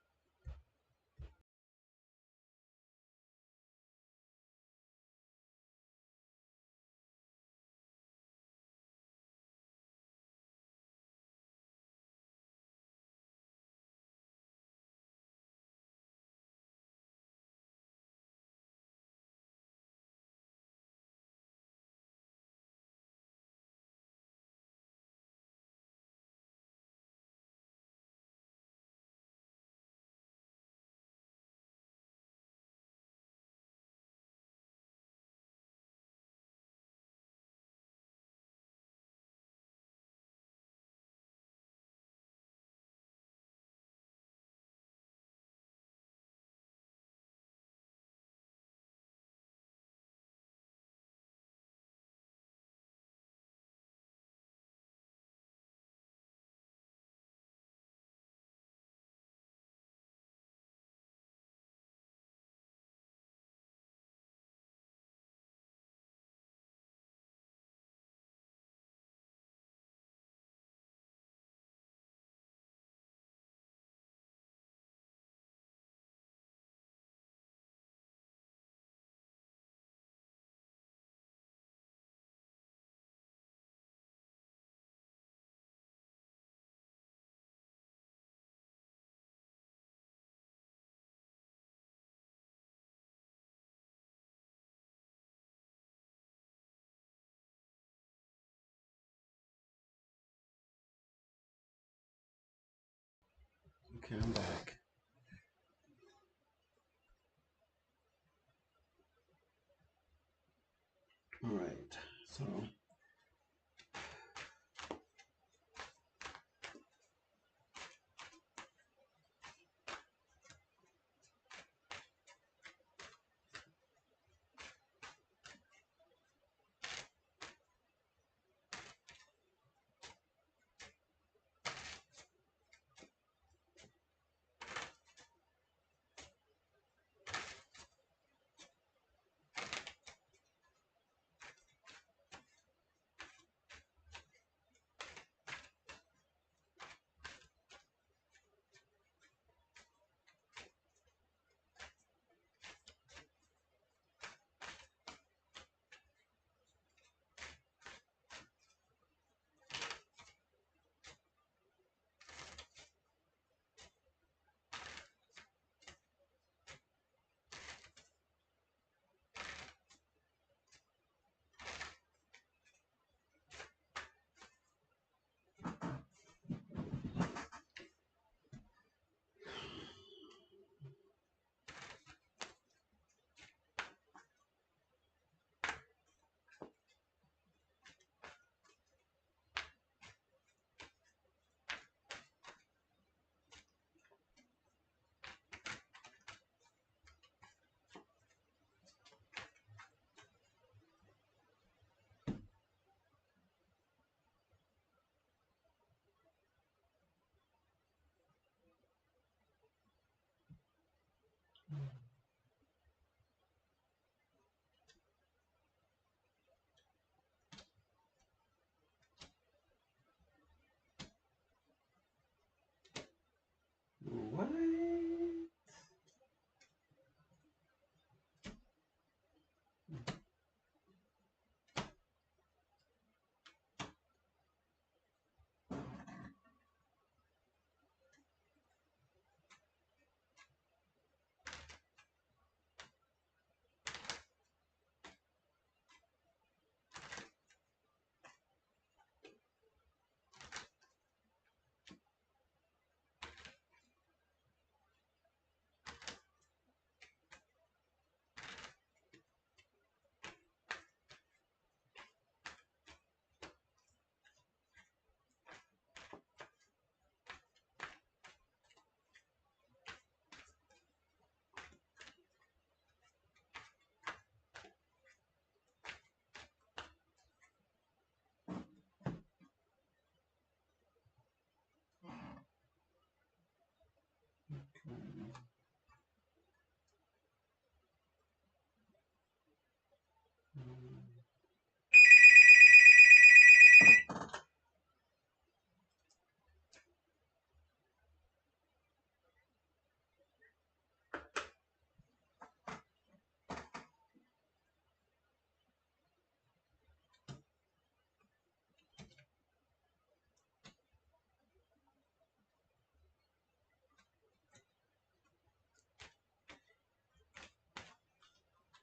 Okay, I'm back. All right. So, what?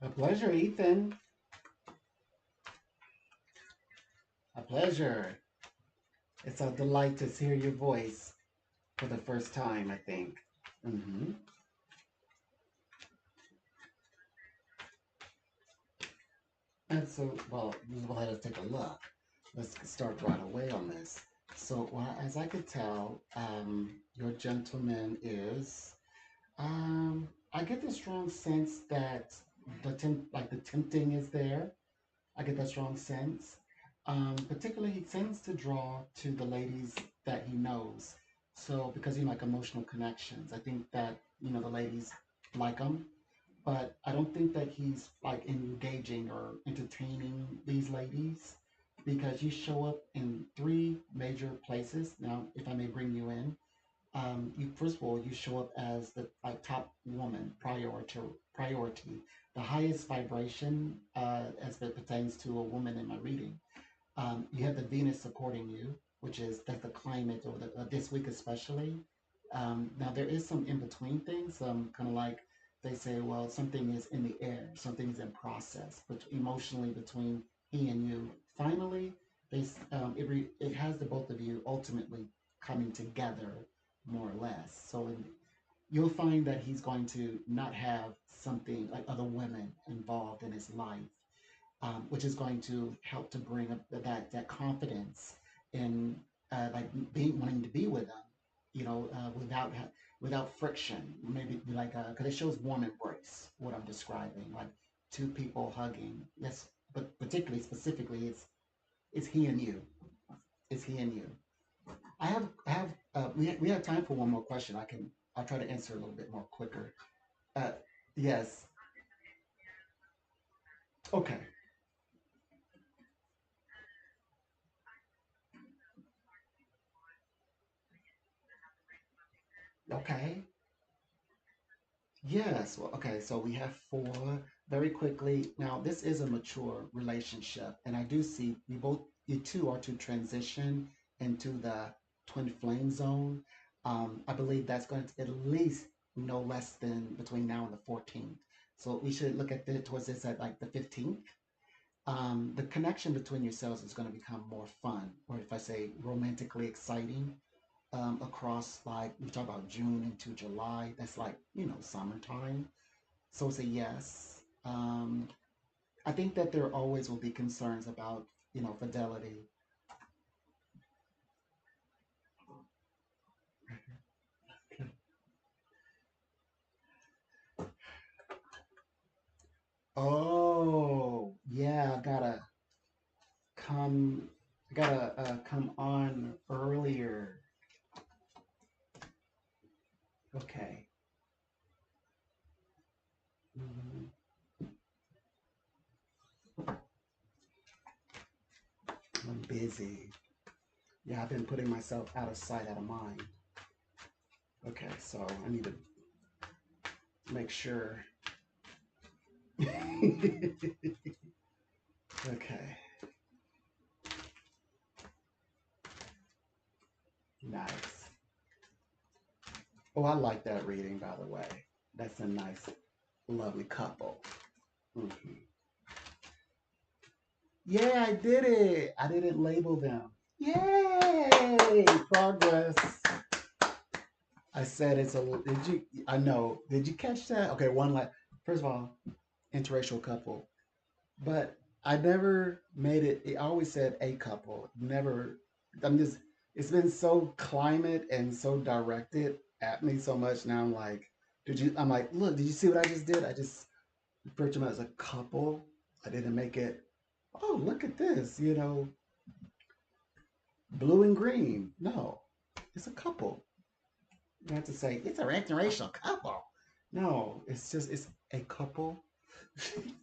A pleasure, Ethan. A pleasure. It's a delight to hear your voice for the first time, I think. Mm-hmm. And so, well, let us take a look. Let's start right away on this. So, well, as I could tell, your gentleman is, I get the strong sense that the tempting is there. I get that strong sense. Particularly, he tends to draw to the ladies that he knows. So, because you like emotional connections, I think that the ladies like him, but I don't think that he's like engaging or entertaining these ladies because you show up in three major places. Now, if I may bring you in, you first of all you show up as the like top woman priority, the highest vibration as it pertains to a woman in my reading. You have the Venus supporting you, which is that's the climate over this week especially. Now there is some in between things, kind of like they say, well, something is in the air, something is in process, but emotionally between he and you. Finally, it has the both of you ultimately coming together more or less. You'll find that he's going to not have something like other women involved in his life, which is going to help to bring up that confidence in like being wanting to be with them, without friction. Maybe like because it shows warm embrace. What I'm describing, like two people hugging. Yes, but particularly specifically, it's he and you. It's he and you. We have time for one more question. I'll try to answer a little bit more quicker. Uh, yes. Okay. Okay. Yes. Well, okay. So we have four very quickly. Now, this is a mature relationship, and I do see you two are to transition into the twin flame zone. I believe that's going to at least no less than between now and the 14th. So we should look at it towards this at like the 15th. The connection between yourselves is going to become more fun, or if I say romantically exciting, across like we talk about June into July. That's like summertime. So it's a yes. I think that there always will be concerns about fidelity. Oh yeah, come. I gotta come on earlier. Okay. Mhm. I'm busy. Yeah, I've been putting myself out of sight, out of mind. Okay, so I need to make sure. Okay, nice. Oh, I like that reading, by the way. That's a nice, lovely couple. Mhm. Yeah, I did it. I didn't label them. Yay! Progress. I said it's a. Did you? I know. Did you catch that? Okay, one like. First of all, interracial couple, but I never made it. I always said a couple. Never. I'm just. It's been so climate and so directed at me so much. Now I'm like, did you? I'm like, look, did you see what I just did? I just referred to them as a couple. I didn't make it. Oh, look at this. Blue and green. No, it's a couple. You have to say it's an interracial couple. No, it's a couple.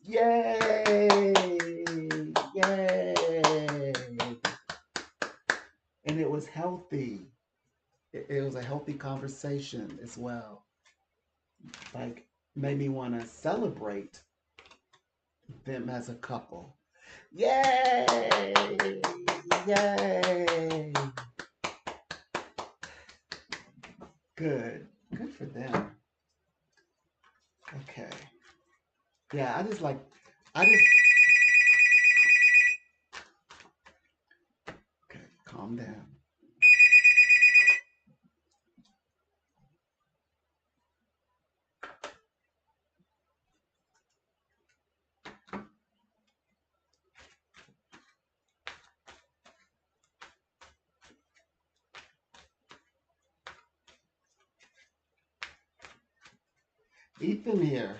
Yay! Yay! And it was healthy. It was a healthy conversation as well. Like made me want to celebrate them as a couple. Yay! Yay! Good. Good for them. Okay. Yeah, I just, okay, calm down. Ethan here.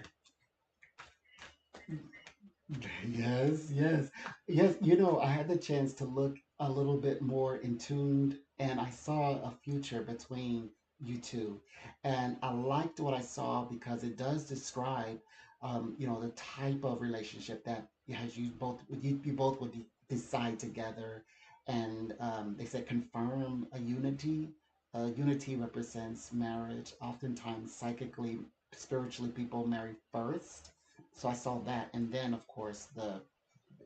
Yes, yes, yes. I had the chance to look a little bit more in tuned, and I saw a future between you two, and I liked what I saw because it does describe, the type of relationship that has you both would decide together, and they said confirm a unity. Unity represents marriage. Oftentimes, psychically, spiritually, people marry first, so I saw that, and then of course the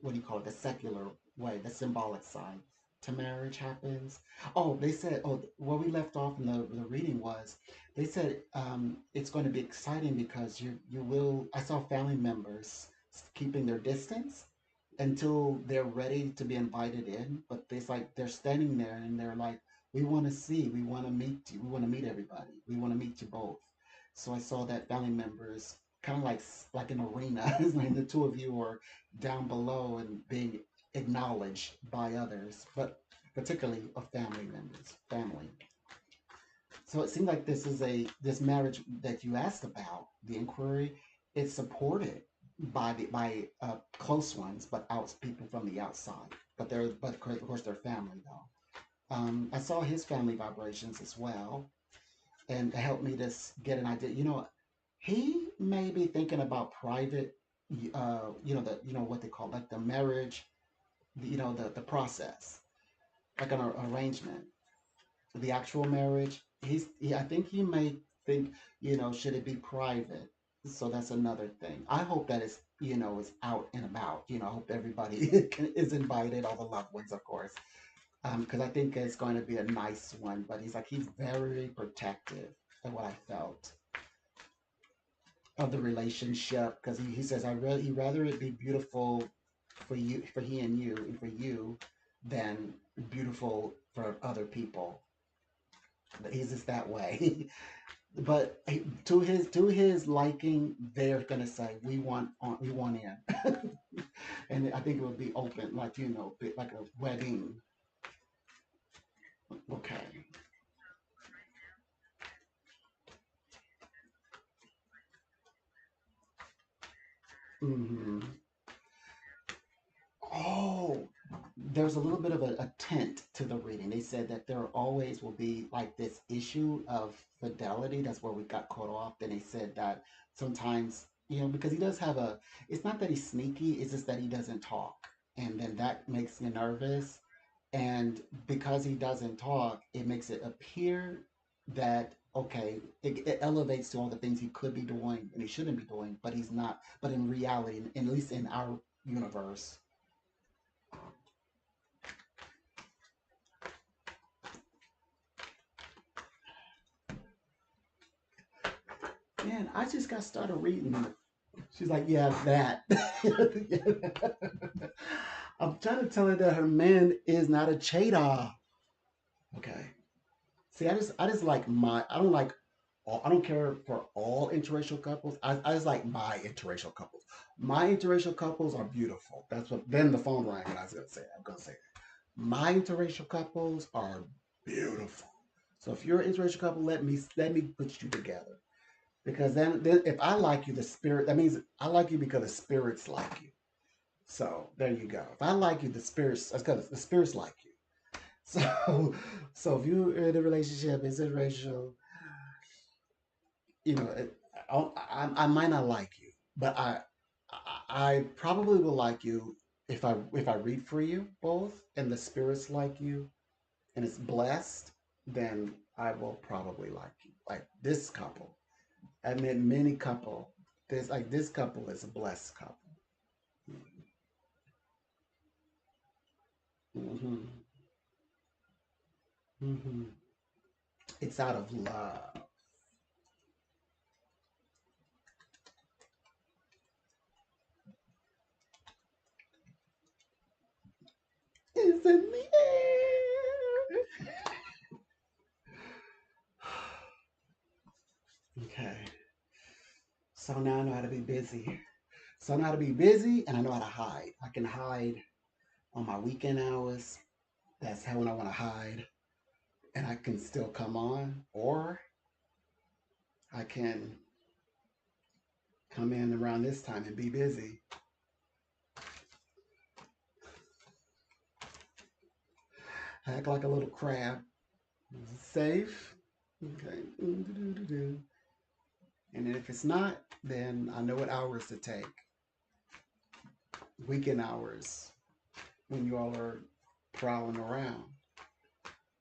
what do you call it? The secular way, the symbolic side to marriage happens. Oh, they said. Oh, where we left off in the reading was, they said it's going to be exciting because you will. I saw family members keeping their distance until they're ready to be invited in, but it's like they're standing there and they're like, We want to see, we want to meet you, we want to meet everybody, we want to meet you both. So I saw that family members kind of like an arena. It's like the two of you are down below and being acknowledged by others, but particularly of family members, family. So it seemed like this marriage that you asked about, the inquiry, is supported by close ones, but out people from the outside. But of course they're family though. I saw his family vibrations as well, and it helped me to get an idea. He may be thinking about private, what they call like the marriage, the process, like an arrangement, the actual marriage. I think he may think, should it be private? So that's another thing. I hope that is out and about. I hope everybody is invited, all the loved ones, of course, because I think it's going to be a nice one. But he's very protective of what I felt of the relationship, because he says he rather it be beautiful for he and you and for you than beautiful for other people. He's just that way. But to his liking, they're gonna say we want in, and I think it would be open, like like a wedding. Okay. Hmm. Oh, there's a little bit of a tint to the reading. They said that there always will be like this issue of fidelity. That's where we got caught off. Then they said that sometimes, because he does have it's not that he's sneaky, it's just that he doesn't talk. And then that makes me nervous. And because he doesn't talk, it makes it appear that, okay, it elevates to all the things he could be doing and he shouldn't be doing, but he's not. But in reality, at least in our universe, man, I just got started reading. She's like, yeah, that. I'm trying to tell her that her man is not a cheetah. Okay. See, I just like I don't like I don't care for all interracial couples. I just like my interracial couples. My interracial couples are beautiful. That's what. Then the phone rang, and I was gonna say, I'm gonna say that. My interracial couples are beautiful. So if you're an interracial couple, let me put you together. Because then if I like you, the spirit, that means I like you because the spirits like you. So there you go. If I like you, the spirits, that's because the spirits like you. So, so if you're in a relationship, it's interracial, you know, it, I might not like you, but I probably will like you if I read for you both, and the spirits like you, and it's blessed, then I will probably like you. Like this couple, I met many couple. This couple is a blessed couple. Hmm. Hmm. It's out of love, it's in the air. Okay, so now I know how to be busy. So I know how to be busy, and I know how to hide. I can hide on my weekend hours. That's how when I want to hide, and I can still come on, or I can come in around this time and be busy. Act like a little crab. Safe. Okay. And then if it's not, then I know what hours to take. Weekend hours when you all are prowling around.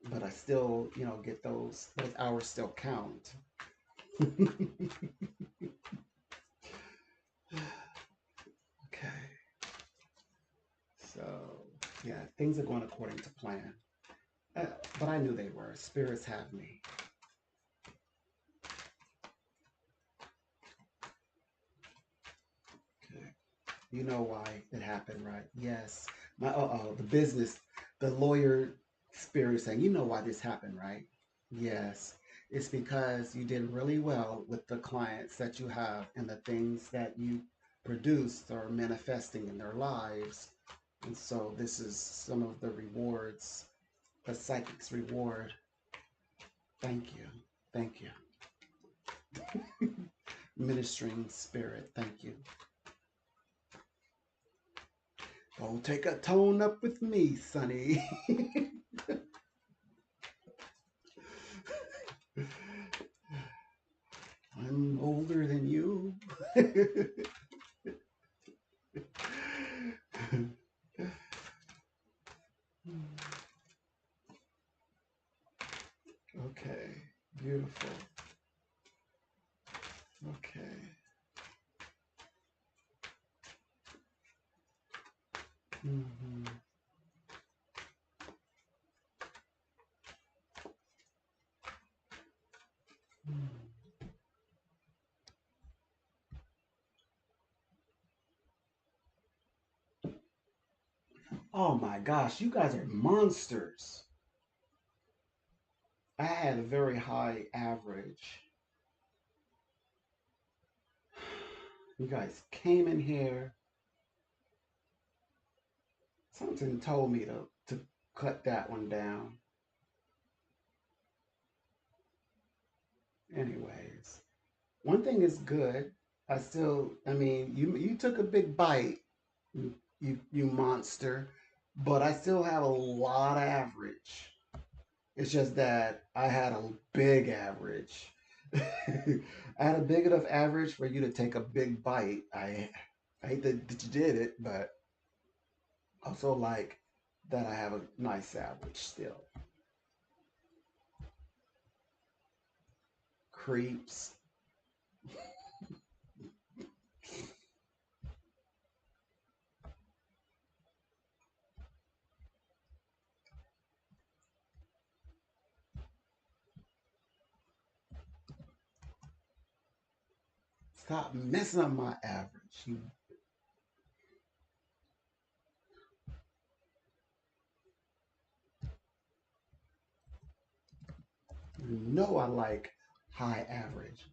But I still, get those hours still count. Okay. So, yeah, things are going according to plan. Uh, but I knew they were. Spirits have me. Okay. You know why it happened, right? Yes. The business, the lawyer Spirit saying, you know why this happened, right? Yes. It's because you did really well with the clients that you have and the things that you produced are manifesting in their lives. And so this is some of the rewards, the psychic's reward. Thank you. Thank you. Ministering spirit, thank you. Don't take a tone up with me, Sonny. I'm older than you. Okay, beautiful. Okay. Mm-hmm. Oh my gosh, you guys are monsters. I had a very high average. You guys came in here. Something told me to cut that one down. Anyways, one thing is good. I mean, you took a big bite, you monster, but I still have a lot of average. It's just that I had a big average. I had a big enough average for you to take a big bite. I hate that you did it, but also like that I have a nice average still. Creeps. Stop messing up my average. You know I like high average.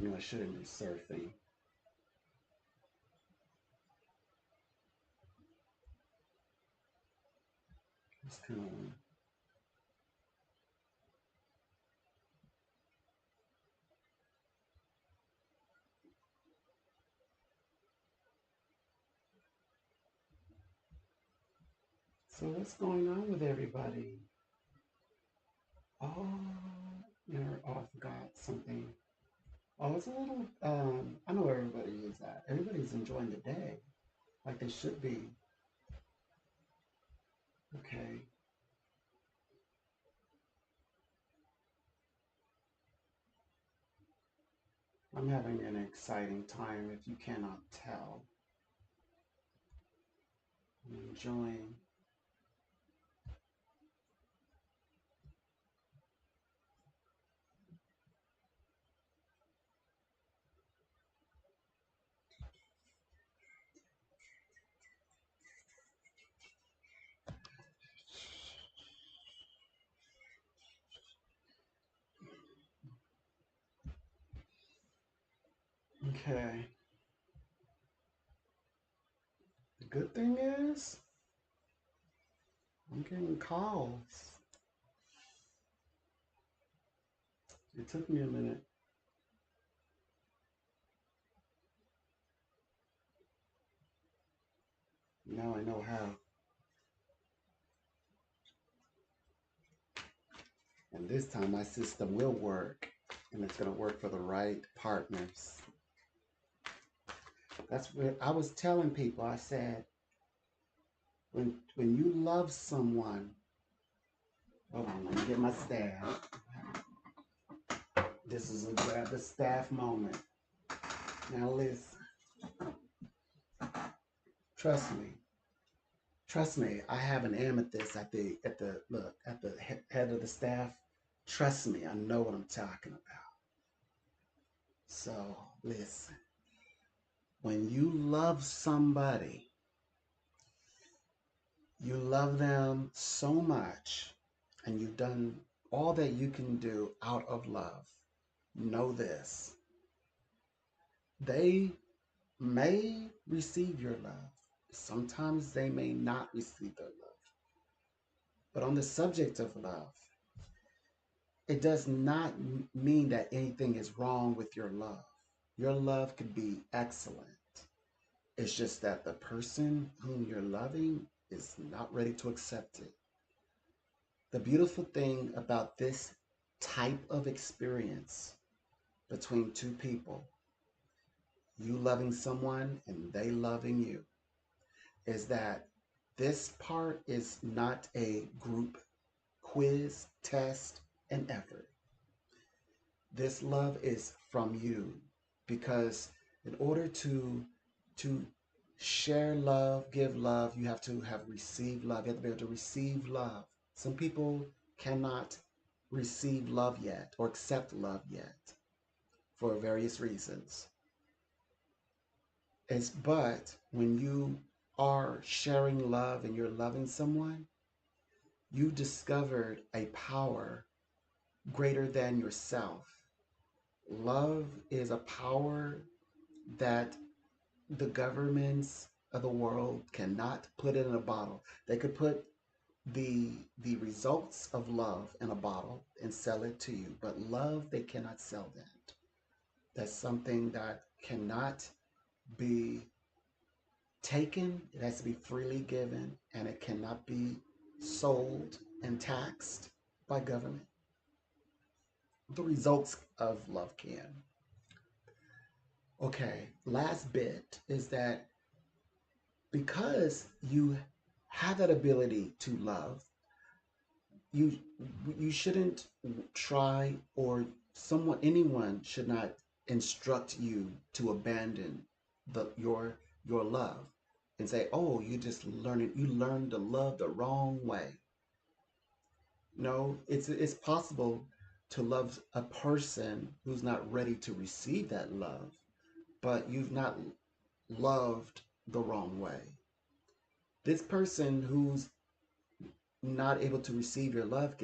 You know I shouldn't be surfing. It's kind of so what's going on with everybody? Oh, I forgot something. Oh, it's a little. I know everybody is that. Everybody's enjoying the day, like they should be. Okay. I'm having an exciting time. If you cannot tell, I'm enjoying. Okay. The good thing is, I'm getting calls. It took me a minute. Now I know how. And this time my system will work. And it's going to work for the right partners. That's what I was telling people. I said, When you love someone, hold on, let me get my staff. This is a grab the staff moment. Now listen, trust me, trust me. I have an amethyst at the head of the staff. Trust me, I know what I'm talking about. So listen, when you love somebody, you love them so much, and you've done all that you can do out of love. Know this: they may receive your love. Sometimes they may not receive their love. But on the subject of love, it does not mean that anything is wrong with your love. Your love could be excellent. It's just that the person whom you're loving is not ready to accept it. The beautiful thing about this type of experience between two people, you loving someone and they loving you, is that this part is not a group quiz, test, and effort. This love is from you because in order to share love, give love, you have to have received love. You have to be able to receive love. Some people cannot receive love yet or accept love yet for various reasons. But when you are sharing love and you're loving someone, you discovered a power greater than yourself. Love is a power that the governments of the world cannot put it in a bottle. They could put the results of love in a bottle and sell it to you, but love they cannot sell that. That's something that cannot be taken. It has to be freely given, and it cannot be sold and taxed by government. The results of love can. Okay, last bit is that because you have that ability to love, you you shouldn't try, or anyone should not instruct you to abandon your love and say, oh, you learned to love the wrong way. No, it's possible to love a person who's not ready to receive that love, but you've not loved the wrong way. This person who's not able to receive your love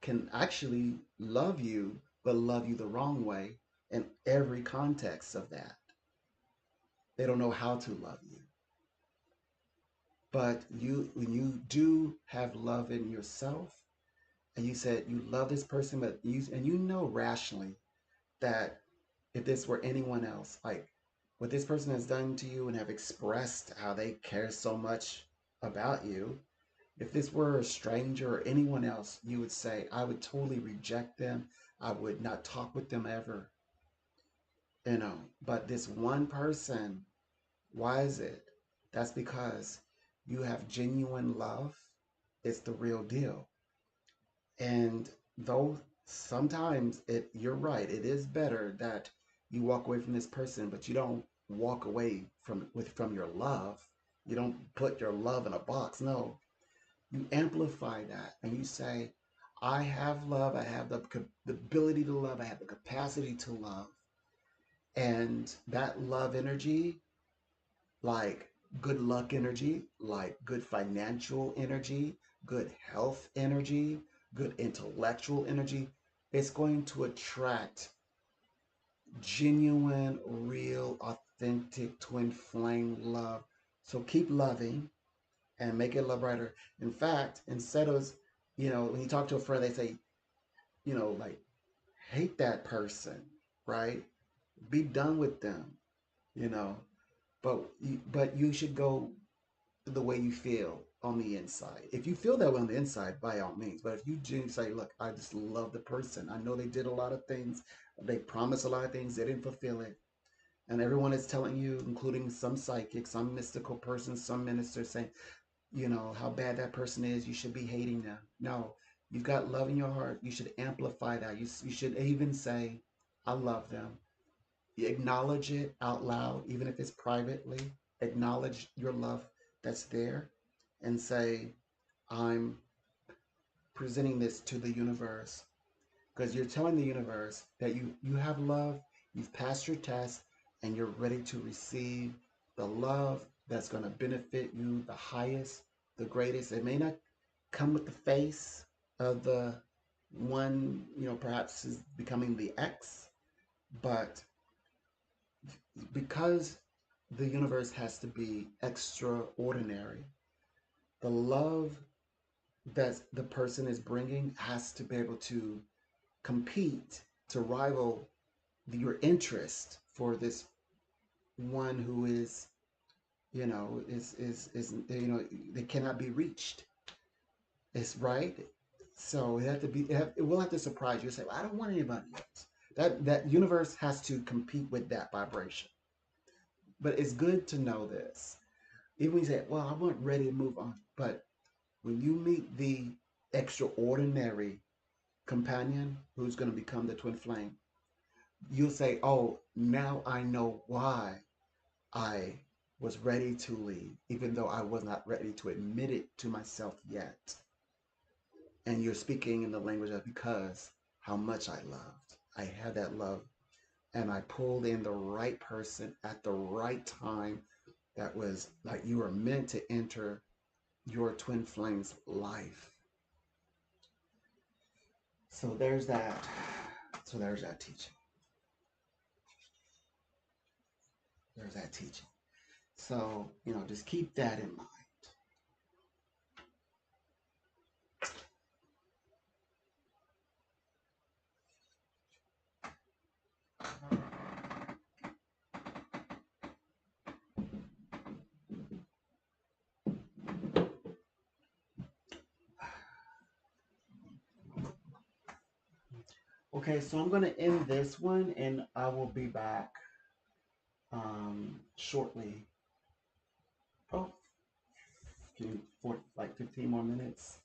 can actually love you, but love you the wrong way in every context of that. They don't know how to love you. But when you do have love in yourself, and you said you love this person, but you know rationally that if this were anyone else, like what this person has done to you and have expressed how they care so much about you, if this were a stranger or anyone else, you would say, I would totally reject them. I would not talk with them ever. But this one person, why is it? That's because you have genuine love. It's the real deal. And though sometimes you're right, it is better that you walk away from this person, but you don't walk away from your love. You don't put your love in a box. No, you amplify that and you say, I have love, I have the ability to love, I have the capacity to love. And that love energy, like good luck energy, like good financial energy, good health energy, good intellectual energy, it's going to attract genuine, real, authentic twin flame love. So keep loving and make it love brighter. In fact, instead of, when you talk to a friend, they say, like, hate that person, right? Be done with them, you know. But you should go the way you feel on the inside. If you feel that way on the inside, by all means. But if you genuinely say, look, I just love the person. I know they did a lot of things. They promised a lot of things. They didn't fulfill it. And everyone is telling you, including some psychic, some mystical person, some minister saying, how bad that person is, you should be hating them. No, you've got love in your heart. You should amplify that. You should even say, I love them. You acknowledge it out loud, even if it's privately. Acknowledge your love that's there and say, I'm presenting this to the universe, because you're telling the universe that you have love, you've passed your test, and you're ready to receive the love that's going to benefit you the highest, the greatest. It may not come with the face of the one, perhaps is becoming the X, but because the universe has to be extraordinary, the love that the person is bringing has to be able to compete, to rival your interest for this one who is, they cannot be reached. It's right. So it will have to surprise you. Say, well, I don't want anybody else. That universe has to compete with that vibration. But it's good to know this. Even when you say, well, I wasn't ready to move on. But when you meet the extraordinary companion who's going to become the twin flame, you'll say, oh, now I know why I was ready to leave, even though I was not ready to admit it to myself yet. And you're speaking in the language of because how much I loved. I had that love, and I pulled in the right person at the right time that was like you were meant to enter your twin flame's life. So there's that. So there's that teaching. There's that teaching. So, just keep that in mind. Okay, so I'm going to end this one and I will be back shortly. Oh, for like 15 more minutes.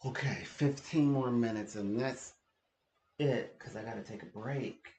Okay, 15 more minutes, and that's it because I got to take a break.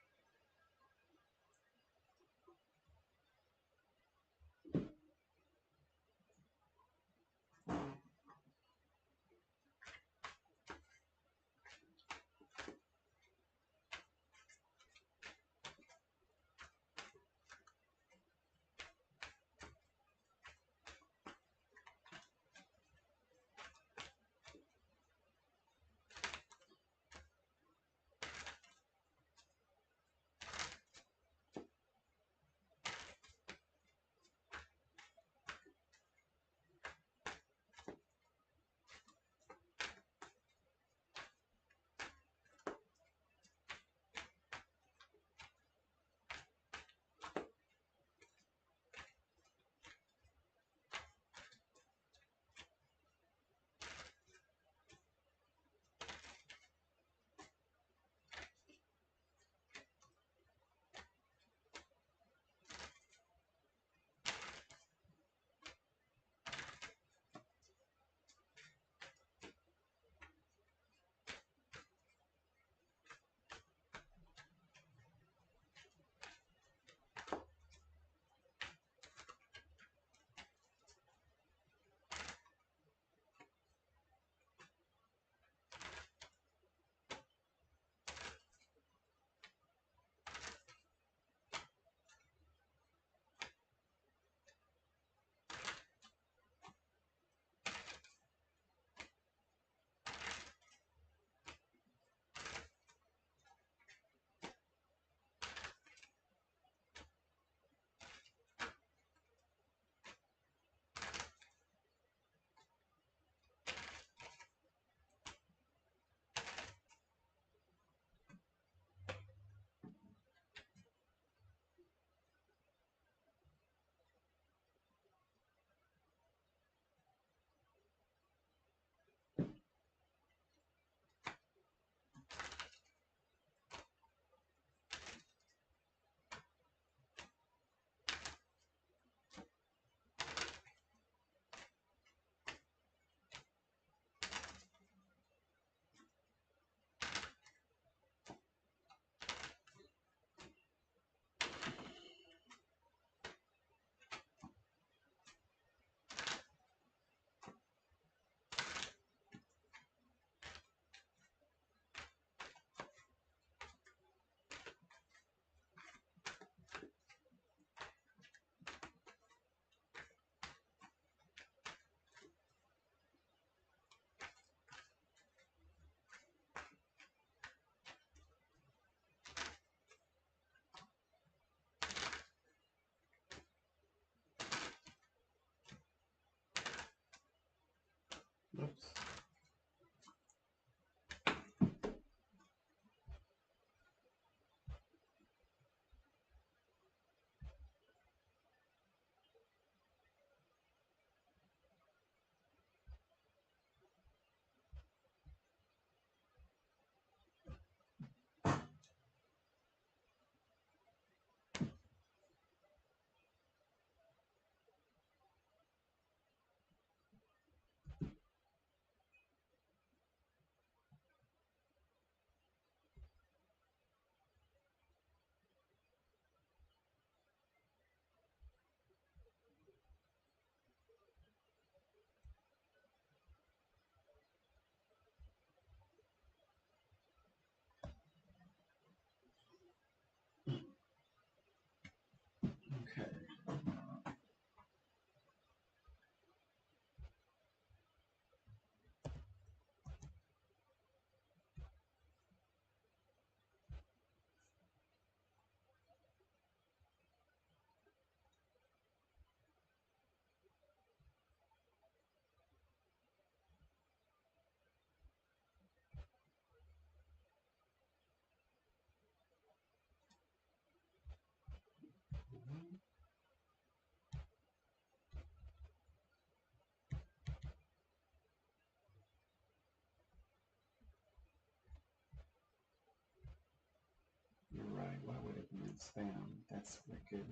spam. That's wicked.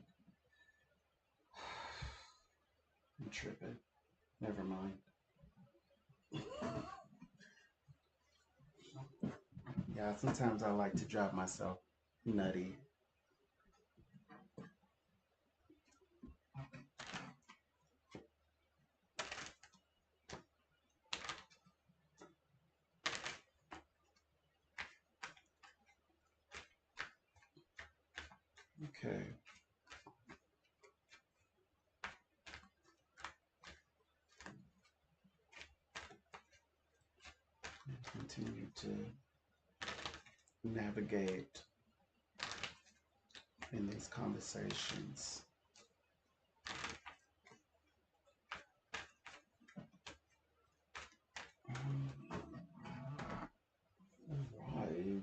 I'm tripping. Never mind. Yeah, sometimes I like to drive myself nutty. Okay. Continue to navigate in these conversations. All right.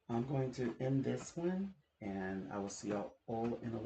I'm going to end this one, and I will see y'all all in a